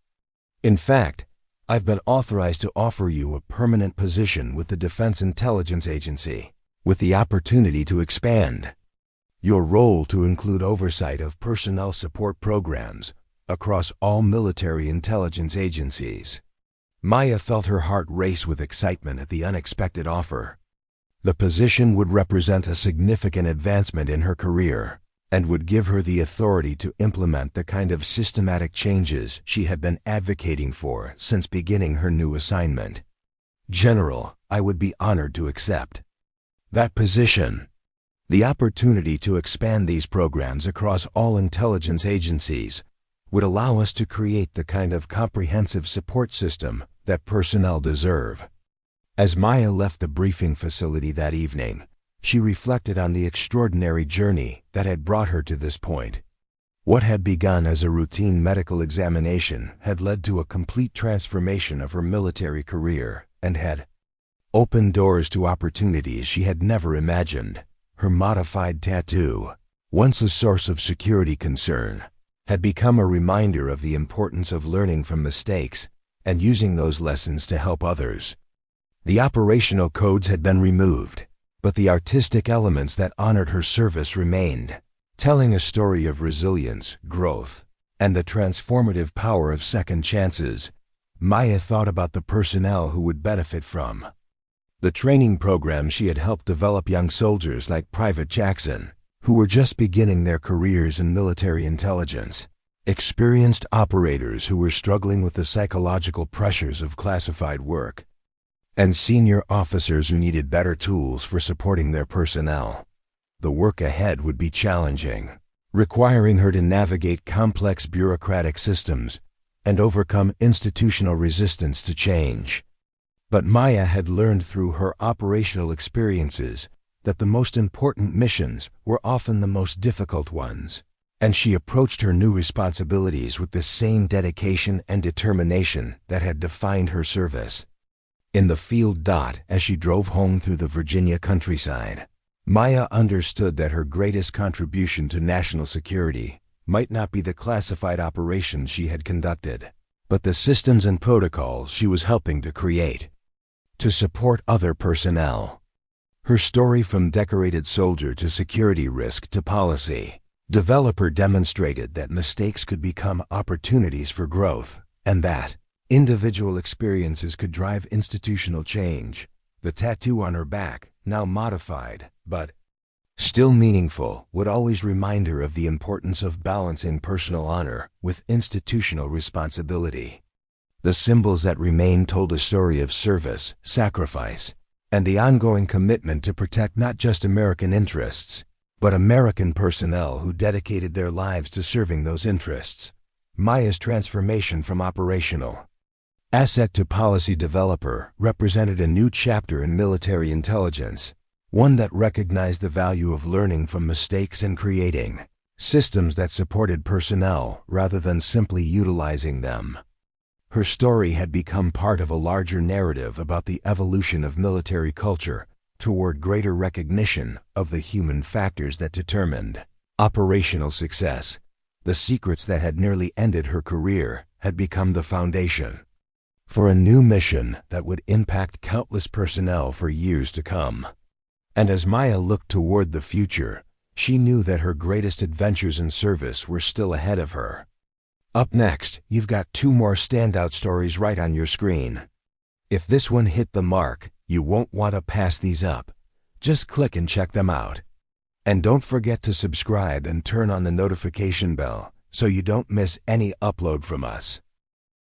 In fact, I've been authorized to offer you a permanent position with the Defense Intelligence Agency, with the opportunity to expand your role to include oversight of personnel support programs across all military intelligence agencies." Maya felt her heart race with excitement at the unexpected offer. The position would represent a significant advancement in her career and would give her the authority to implement the kind of systematic changes she had been advocating for since beginning her new assignment. "General, I would be honored to accept that position. The opportunity to expand these programs across all intelligence agencies would allow us to create the kind of comprehensive support system that personnel deserve." As Maya left the briefing facility that evening, she reflected on the extraordinary journey that had brought her to this point. What had begun as a routine medical examination had led to a complete transformation of her military career and had opened doors to opportunities she had never imagined. Her modified tattoo, once a source of security concern, had become a reminder of the importance of learning from mistakes and using those lessons to help others. The operational codes had been removed, but the artistic elements that honored her service remained, telling a story of resilience, growth, and the transformative power of second chances. Maya thought about the personnel who would benefit from the training program she had helped develop young soldiers like Private Jackson, who were just beginning their careers in military intelligence, experienced operators who were struggling with the psychological pressures of classified work, and senior officers who needed better tools for supporting their personnel. The work ahead would be challenging, requiring her to navigate complex bureaucratic systems and overcome institutional resistance to change. But Maya had learned through her operational experiences that the most important missions were often the most difficult ones, and she approached her new responsibilities with the same dedication and determination that had defined her service. In the field. As she drove home through the Virginia countryside, Maya understood that her greatest contribution to national security might not be the classified operations she had conducted, but the systems and protocols she was helping to create to support other personnel. Her story from decorated soldier to security risk to policy developer demonstrated that mistakes could become opportunities for growth, and that individual experiences could drive institutional change. The tattoo on her back, now modified, but still meaningful, would always remind her of the importance of balancing personal honor with institutional responsibility. The symbols that remained told a story of service, sacrifice, and the ongoing commitment to protect not just American interests, but American personnel who dedicated their lives to serving those interests. Maya's transformation from operational asset to policy developer represented a new chapter in military intelligence, one that recognized the value of learning from mistakes and creating systems that supported personnel rather than simply utilizing them. Her story had become part of a larger narrative about the evolution of military culture toward greater recognition of the human factors that determined operational success. The secrets that had nearly ended her career had become the foundation for a new mission that would impact countless personnel for years to come. And as Maya looked toward the future, she knew that her greatest adventures in service were still ahead of her. Up next, you've got 2 more standout stories right on your screen. If this one hit the mark, you won't want to pass these up. Just click and check them out. And don't forget to subscribe and turn on the notification bell so you don't miss any upload from us.